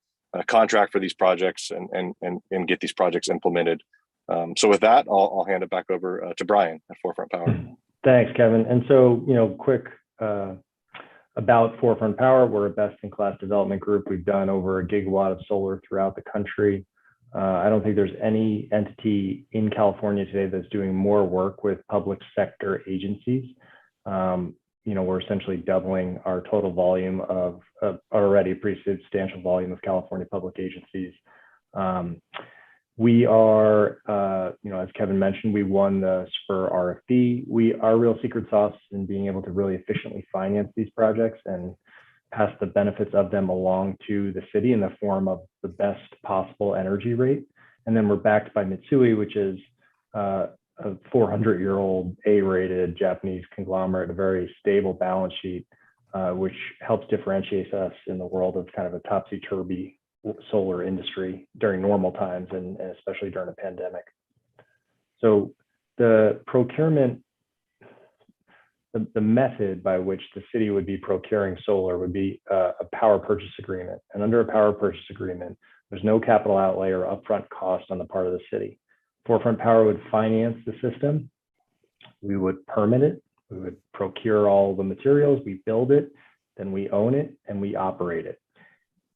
contract for these projects and get these projects implemented. So with that, I'll hand it back over to Brian at Forefront Power. Thanks, Kevin. And so, quick about Forefront Power. We're a best-in-class development group. We've done over 1 gigawatt of solar throughout the country. I don't think there's any entity in California today that's doing more work with public sector agencies. We're essentially doubling our total volume of already a pretty substantial volume of California public agencies. We are, as Kevin mentioned, we won the Spur RFP. Our real secret sauce in being able to really efficiently finance these projects and pass the benefits of them along to the city in the form of the best possible energy rate. And then we're backed by Mitsui, which is a 400-year-old A-rated Japanese conglomerate, a very stable balance sheet, which helps differentiate us in the world of kind of a topsy-turvy solar industry during normal times and especially during a pandemic. So the procurement, the method by which the city would be procuring solar would be a power purchase agreement. And under a power purchase agreement, there's no capital outlay or upfront cost on the part of the city. Forefront Power would finance the system. We would permit it. We would procure all the materials. We build it, then we own it and we operate it.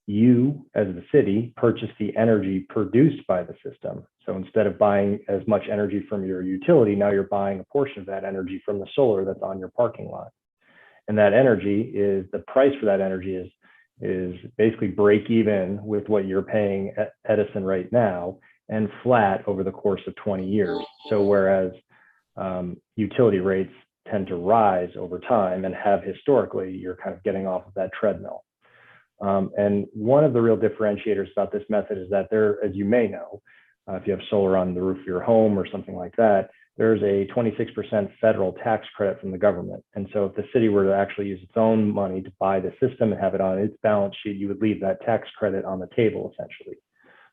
You, as the city, purchase the energy produced by the system. So instead of buying as much energy from your utility, now you're buying a portion of that energy from the solar that's on your parking lot. And that energy is, the price for that energy is basically break even with what you're paying at Edison right now and flat over the course of 20 years. So whereas utility rates tend to rise over time and have historically, you're kind of getting off of that treadmill. And one of the real differentiators about this method is that there, as you may know, if you have solar on the roof of your home or something like that, there's a 26% federal tax credit from the government. And so if the city were to actually use its own money to buy the system and have it on its balance sheet, you would leave that tax credit on the table essentially.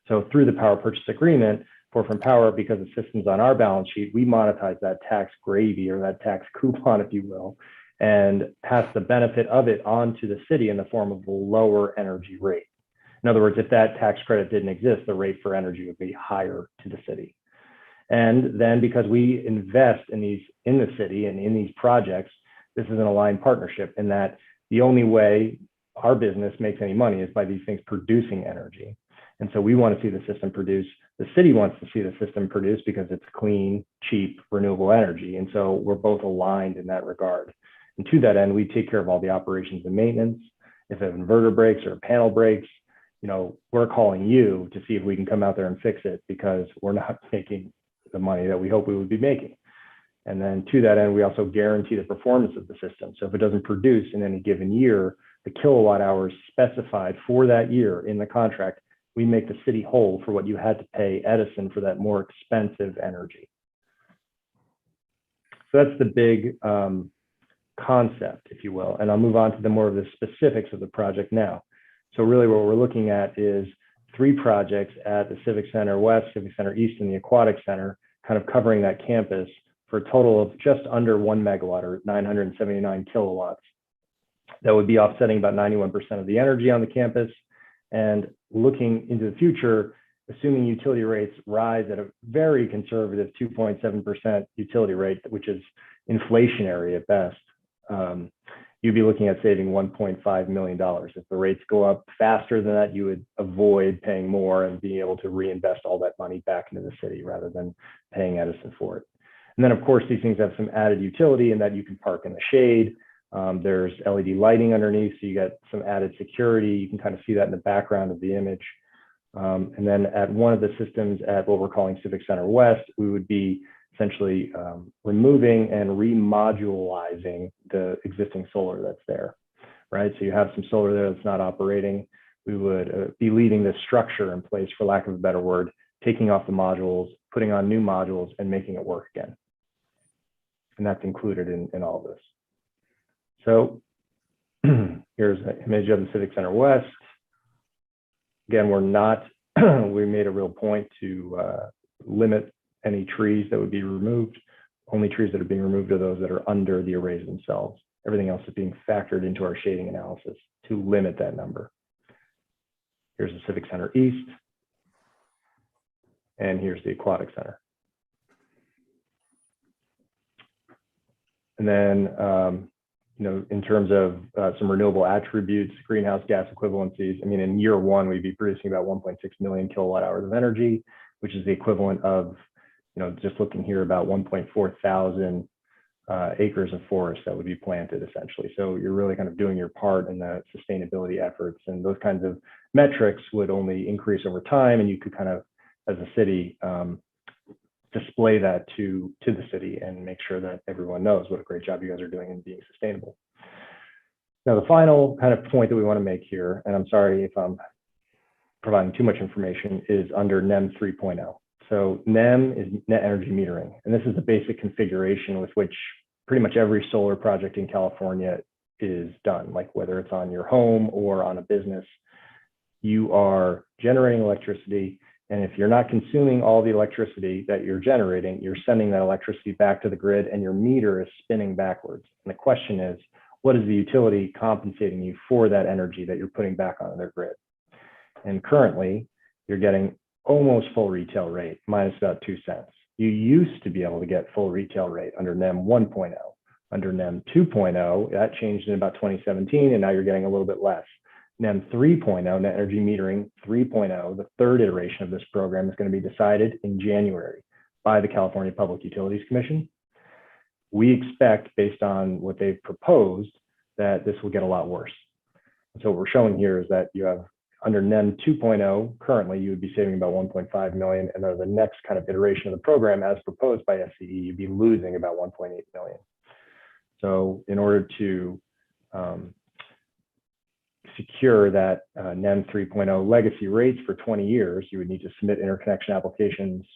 So through the power purchase agreement, Forefront Power, because the system's on our balance sheet, we monetize that tax gravy or that tax coupon, if you will, and pass the benefit of it on to the city in the form of a lower energy rate. In other words, if that tax credit didn't exist, the rate for energy would be higher to the city. And then because we invest in the city and in these projects, this is an aligned partnership in that the only way our business makes any money is by these things producing energy. And so we want to see the system produce. The city wants to see the system produce because it's clean, cheap, renewable energy. And so we're both aligned in that regard. And to that end, we take care of all the operations and maintenance. If an inverter breaks or a panel breaks, we're calling you to see if we can come out there and fix it because we're not making the money that we hope we would be making. And then to that end, we also guarantee the performance of the system. So if it doesn't produce in any given year, the kilowatt hours specified for that year in the contract, we make the city whole for what you had to pay Edison for that more expensive energy. So that's the big concept, if you will. And I'll move on to the more of the specifics of the project now. So really what we're looking at is 3 projects at the Civic Center West, Civic Center East, and the Aquatic Center, kind of covering that campus for a total of just under 1 megawatt or 979 kilowatts. That would be offsetting about 91% of the energy on the campus. And looking into the future, assuming utility rates rise at a very conservative 2.7% utility rate, which is inflationary at best, you'd be looking at saving $1.5 million. If the rates go up faster than that, you would avoid paying more and be able to reinvest all that money back into the city rather than paying Edison for it. And then of course, these things have some added utility in that you can park in the shade. There's LED lighting underneath, so you get some added security. You can kind of see that in the background of the image. And then at one of the systems at what we're calling Civic Center West, we would be essentially removing and remodularizing the existing solar that's there, right? So you have some solar there that's not operating. We would be leaving this structure in place, for lack of a better word, taking off the modules, putting on new modules, and making it work again. And that's included in all of this. So here's an image of the Civic Center West. Again, we made a real point to limit any trees that would be removed. Only trees that are being removed are those that are under the arrays themselves. Everything else is being factored into our shading analysis to limit that number. Here's the Civic Center East. And here's the Aquatic Center. And then, in terms of some renewable attributes, greenhouse gas equivalencies, in year 1, we'd be producing about 1.6 million kilowatt hours of energy, which is the equivalent of, just looking here, about 1.4 thousand acres of forest that would be planted essentially. So you're really kind of doing your part in the sustainability efforts, and those kinds of metrics would only increase over time, and you could kind of, as a city, display that to the city and make sure that everyone knows what a great job you guys are doing in being sustainable. Now, the final kind of point that we want to make here, and I'm sorry if I'm providing too much information, is under NEM 3.0. So NEM is net energy metering, and this is the basic configuration with which pretty much every solar project in California is done, like whether it's on your home or on a business. You are generating electricity, and if you're not consuming all the electricity that you're generating, you're sending that electricity back to the grid, and your meter is spinning backwards. And the question is, what is the utility compensating you for that energy that you're putting back onto their grid? And currently, you're getting almost full retail rate, minus about 2 cents. You used to be able to get full retail rate under NEM 1.0. Under NEM 2.0, that changed in about 2017, and now you're getting a little bit less. NEM 3.0, net energy metering 3.0, the third iteration of this program, is going to be decided in January by the California Public Utilities Commission. We expect, based on what they've proposed, that this will get a lot worse. And so what we're showing here is that you have, under NEM 2.0, currently you would be saving about 1.5 million, and under the next kind of iteration of the program, as proposed by SCE, you'd be losing about 1.8 million. So in order to secure that NEM 3.0 legacy rates for 20 years, you would need to submit interconnection applications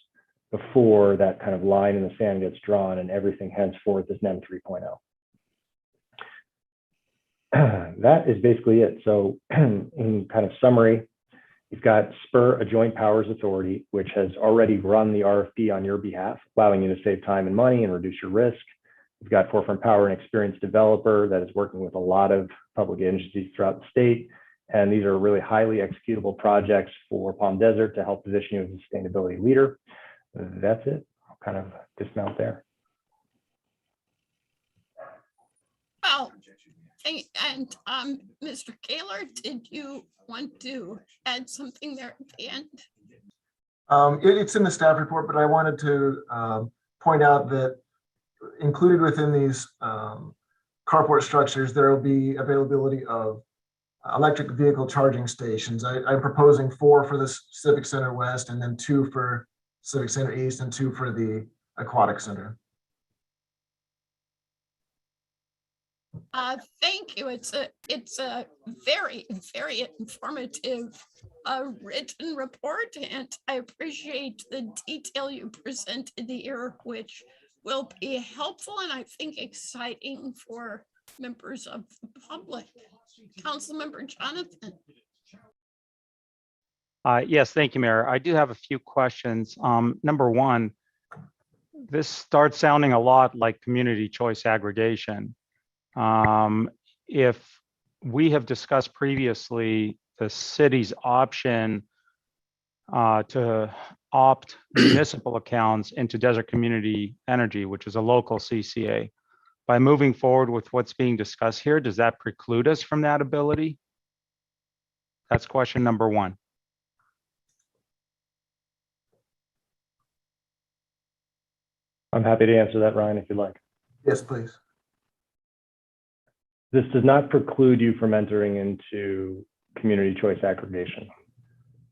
before that kind of line in the sand gets drawn and everything henceforth is NEM 3.0. That is basically it. So in kind of summary, you've got SPUR, a joint powers authority, which has already run the RFP on your behalf, allowing you to save time and money and reduce your risk. We've got Forefront Power, an experienced developer that is working with a lot of public agencies throughout the state. And these are really highly executable projects for Palm Desert to help position you as a sustainability leader. That's it. I'll kind of dismount there. Well, and Mr. Kaler, did you want to add something there at the end? It's in the staff report, but I wanted to point out that included within these carport structures, there will be availability of electric vehicle charging stations. I'm proposing 4 for the Civic Center West, and then 2 for Civic Center East, and 2 for the Aquatic Center. Thank you. It's a very, very informative written report, and I appreciate the detail you presented here, which will be helpful and I think exciting for members of the public. Councilmember Jonathan. Yes, thank you, Mayor. I do have a few questions. Number one, this starts sounding a lot like community choice aggregation. If we have discussed previously the city's option to opt municipal accounts into Desert Community Energy, which is a local CCA. By moving forward with what's being discussed here, does that preclude us from that ability? That's question number one. I'm happy to answer that, Ryan, if you'd like. Yes, please. This does not preclude you from entering into community choice aggregation.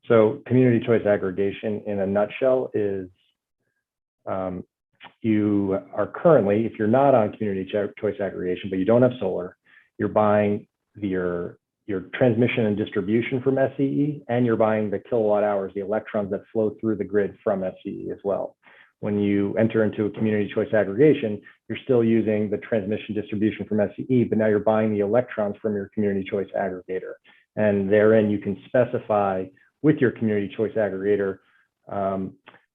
So community choice aggregation in a nutshell is you are currently, if you're not on community choice aggregation, but you don't have solar, you're buying your transmission and distribution from SCE, and you're buying the kilowatt hours, the electrons that flow through the grid from SCE as well. When you enter into a community choice aggregation, you're still using the transmission distribution from SCE, but now you're buying the electrons from your community choice aggregator. And therein you can specify with your community choice aggregator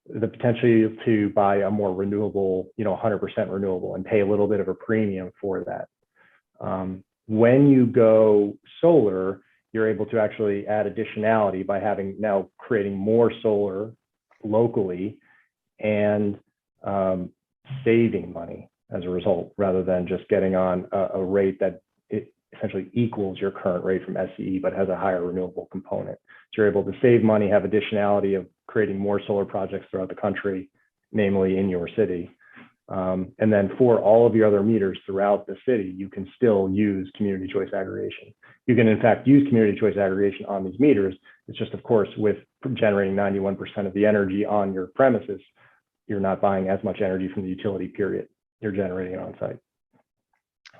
the potential to buy a more renewable, 100% renewable, and pay a little bit of a premium for that. When you go solar, you're able to actually add additionality by having now creating more solar locally and saving money as a result, rather than just getting on a rate that it essentially equals your current rate from SCE, but has a higher renewable component. So you're able to save money, have additionality of creating more solar projects throughout the country, namely in your city. And then for all of your other meters throughout the city, you can still use community choice aggregation. You can in fact use community choice aggregation on these meters. It's just, of course, with generating 91% of the energy on your premises, you're not buying as much energy from the utility, period. You're generating it on site.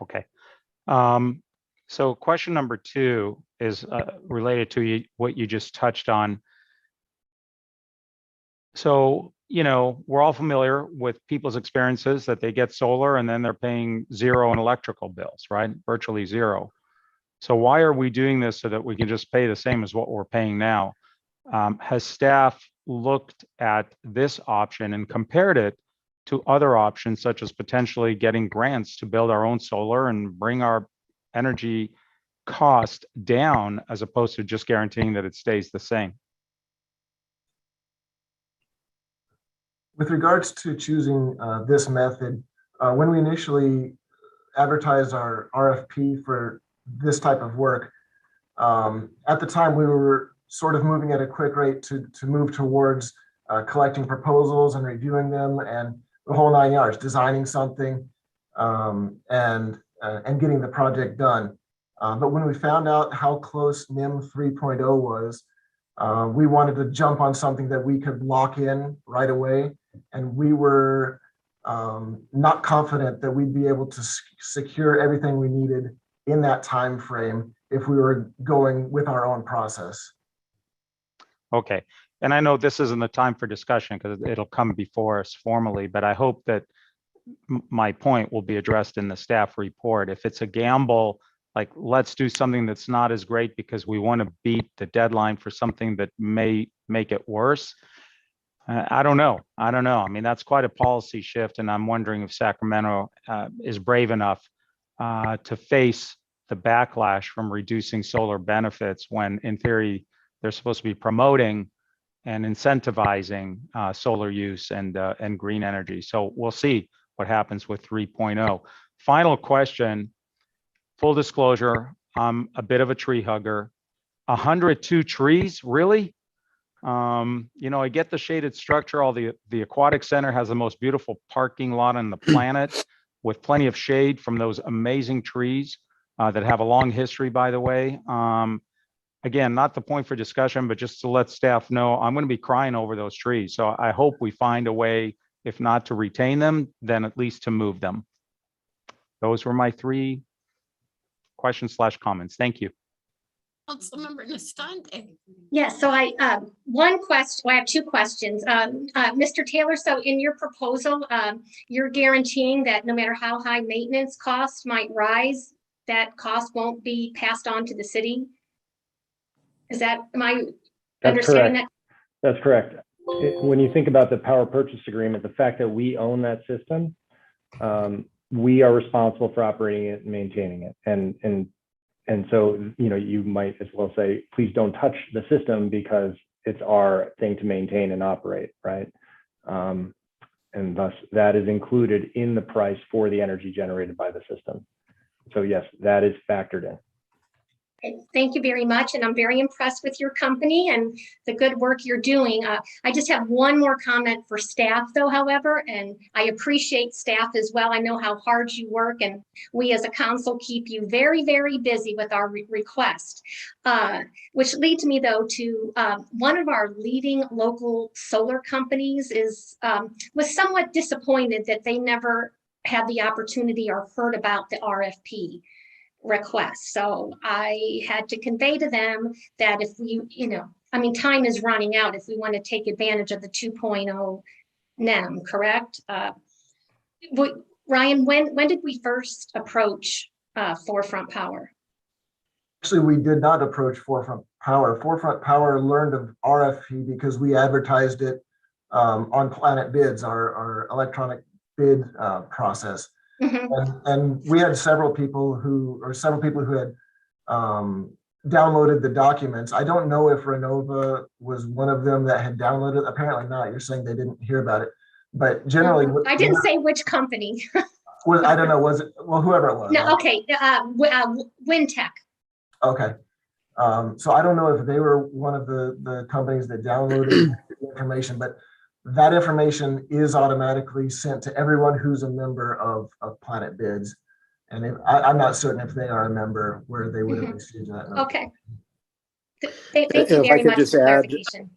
Okay. So question number 2 is related to what you just touched on. So, we're all familiar with people's experiences that they get solar and then they're paying zero in electrical bills, right? Virtually zero. So why are we doing this so that we can just pay the same as what we're paying now? Has staff looked at this option and compared it to other options, such as potentially getting grants to build our own solar and bring our energy cost down, as opposed to just guaranteeing that it stays the same? With regards to choosing this method, when we initially advertised our RFP for this type of work, at the time we were sort of moving at a quick rate to move towards collecting proposals and reviewing them and the whole 9 yards, designing something and getting the project done. But when we found out how close NIM 3.0 was, we wanted to jump on something that we could lock in right away. And we were not confident that we'd be able to secure everything we needed in that time frame if we were going with our own process. Okay. And I know this isn't the time for discussion because it'll come before us formally, but I hope that my point will be addressed in the staff report. If it's a gamble, like let's do something that's not as great because we want to beat the deadline for something that may make it worse. I don't know. I mean, that's quite a policy shift. And I'm wondering if Sacramento is brave enough to face the backlash from reducing solar benefits when in theory, they're supposed to be promoting and incentivizing solar use and green energy. So we'll see what happens with 3.0. Final question, full disclosure, I'm a bit of a tree hugger. 102 trees, really? I get the shaded structure. The aquatic center has the most beautiful parking lot on the planet with plenty of shade from those amazing trees that have a long history, by the way. Again, not the point for discussion, but just to let staff know, I'm going to be crying over those trees. So I hope we find a way, if not to retain them, then at least to move them. Those were my 3 questions/comments. Thank you. Councilmember Nestande. Yes, so I have 2 questions. Mr. Taylor, so in your proposal, you're guaranteeing that no matter how high maintenance costs might rise, that cost won't be passed on to the city? Am I understanding that? That's correct. When you think about the power purchase agreement, the fact that we own that system, we are responsible for operating it and maintaining it. And so, you might as well say, please don't touch the system because it's our thing to maintain and operate, right? And thus that is included in the price for the energy generated by the system. So yes, that is factored in. Thank you very much. And I'm very impressed with your company and the good work you're doing. I just have one more comment for staff though, however, and I appreciate staff as well. I know how hard you work and we as a council keep you very, very busy with our request, which leads me though to one of our leading local solar companies was somewhat disappointed that they never had the opportunity or heard about the RFP request. So I had to convey to them that if we, time is running out if we want to take advantage of the 2.0 NEM, correct? Ryan, when did we first approach Forefront Power? Actually, we did not approach Forefront Power. Forefront Power learned of RFP because we advertised it on Planet Bids, our electronic bid process. Mm-hmm. And we had several people who had downloaded the documents. I don't know if Renova was one of them that had downloaded. Apparently not. You're saying they didn't hear about it, but generally, I didn't say which company. I don't know. Was it whoever it was? No. Okay. Wintech. Okay. So I don't know if they were one of the companies that downloaded the information, but that information is automatically sent to everyone who's a member of Planet Bids. And I'm not certain if they are a member where they would have received that. Okay. Thank you very much for clarification.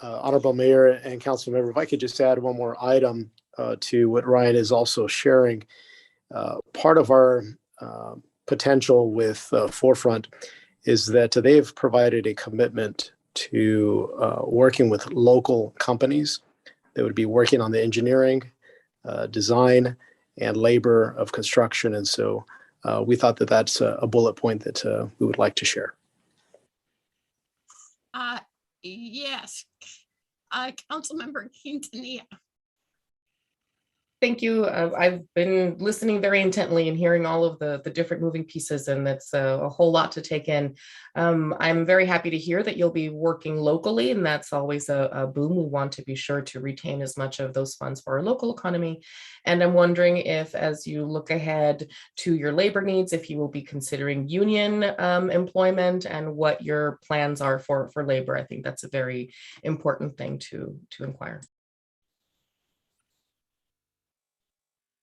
Honorable Mayor and Council Member, if I could just add one more item to what Ryan is also sharing. Part of our potential with Forefront is that they've provided a commitment to working with local companies that would be working on the engineering, design, and labor of construction. And so we thought that that's a bullet point that we would like to share. Yes. Councilmember Quintanilla. Thank you. I've been listening very intently and hearing all of the different moving pieces, and that's a whole lot to take in. I'm very happy to hear that you'll be working locally, and that's always a boom. We want to be sure to retain as much of those funds for our local economy. And I'm wondering if, as you look ahead to your labor needs, if you will be considering union employment and what your plans are for labor. I think that's a very important thing to inquire.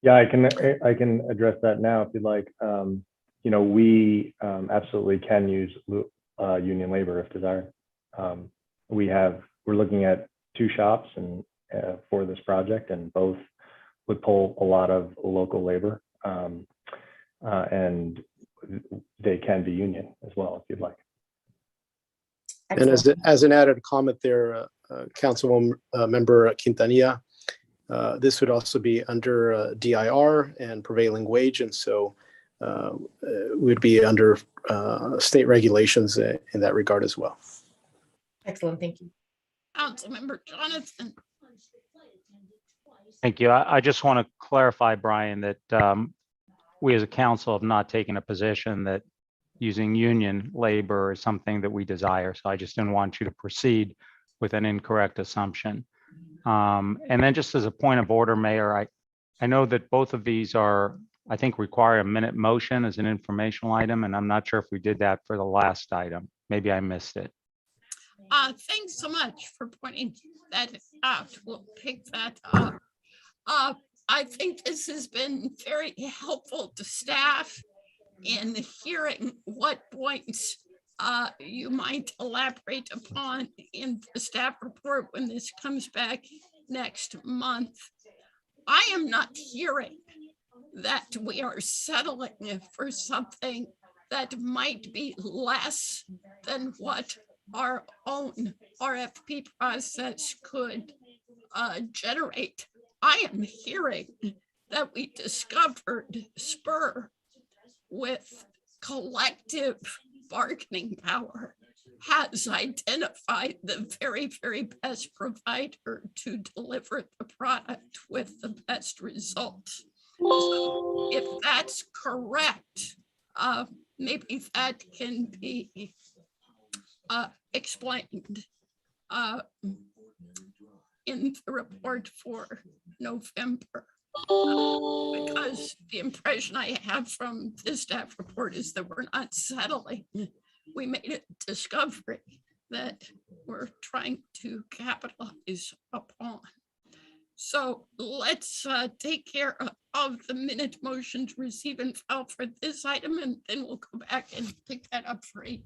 Yeah, I can address that now if you'd like. You know, we absolutely can use union labor if desired. We're looking at 2 shops and for this project, and both would pull a lot of local labor, and they can be union as well if you'd like. And as an added comment there, Councilwoman Member Quintanilla, this would also be under DIR and prevailing wage, and so we'd be under state regulations in that regard as well. Excellent, thank you. Councilmember Jonathan. Thank you. I just want to clarify, Brian, that we as a council have not taken a position that using union labor is something that we desire. So I just didn't want you to proceed with an incorrect assumption. And then just as a point of order, Mayor, I know that both of these are, I think, require a minute motion as an informational item, and I'm not sure if we did that for the last item. Maybe I missed it. Thanks so much for pointing that out. We'll pick that up. I think this has been very helpful to staff in hearing what points you might elaborate upon in the staff report when this comes back next month. I am not hearing that we are settling for something that might be less than what our own RFP process could generate. I am hearing that we discovered Spur with collective bargaining power has identified the very, very best provider to deliver the product with the best results. So if that's correct, maybe that can be explained in the report for November. Because the impression I have from this staff report is that we're not settling. We made a discovery that we're trying to capitalize upon. So let's take care of the minute motion to receive and file for this item, and then we'll go back and pick that up for 18.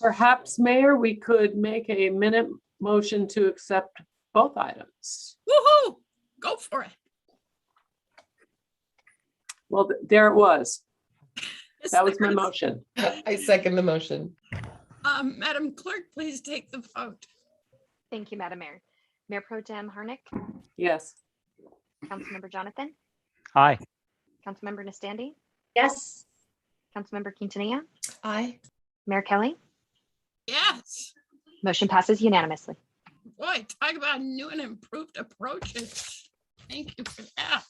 Perhaps, Mayor, we could make a minute motion to accept both items. Woohoo! Go for it. Well, there it was. That was my motion. I second the motion. Madam Clerk, please take the vote. Thank you, Madam Mayor. Mayor Pro Tem Harnick, Yes. Councilmember Jonathan, Aye. Councilmember Nastandi, Yes. Councilmember Quintanilla, Aye. Mayor Kelly. Yes. Motion passes unanimously. Boy, talk about new and improved approaches. Thank you for that.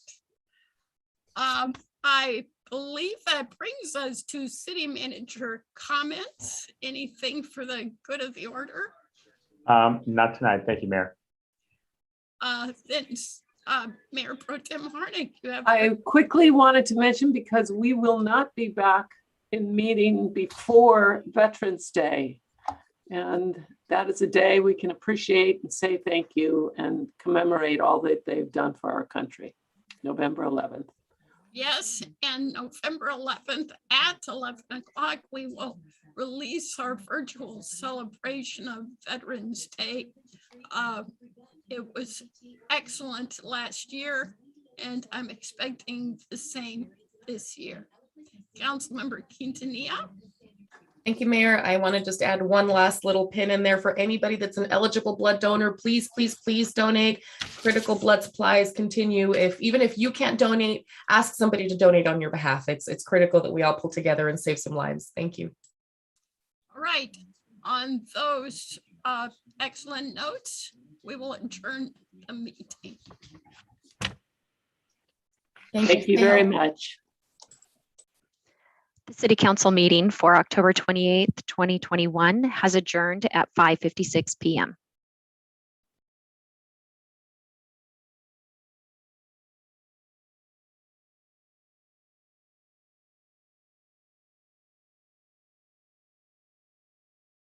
I believe that brings us to city manager comments. Anything for the good of the order? Not tonight. Thank you, Mayor. Then Mayor Pro Tem Harnick, you have. I quickly wanted to mention, because we will not be back in meeting before Veterans Day. And that is a day we can appreciate and say thank you and commemorate all that they've done for our country. November 11th. Yes, and November 11th at 11 o'clock, we will release our virtual celebration of Veterans Day. It was excellent last year, and I'm expecting the same this year. Councilmember Quintanilla. Thank you, Mayor. I want to just add one last little pin in there for anybody that's an eligible blood donor. Please, please, please donate. Critical blood supplies continue. Even if you can't donate, ask somebody to donate on your behalf. It's critical that we all pull together and save some lives. Thank you. All right, on those excellent notes, we will adjourn the meeting. Thank you very much. The City Council meeting for October 28th, 2021 has adjourned at 5:56 p.m.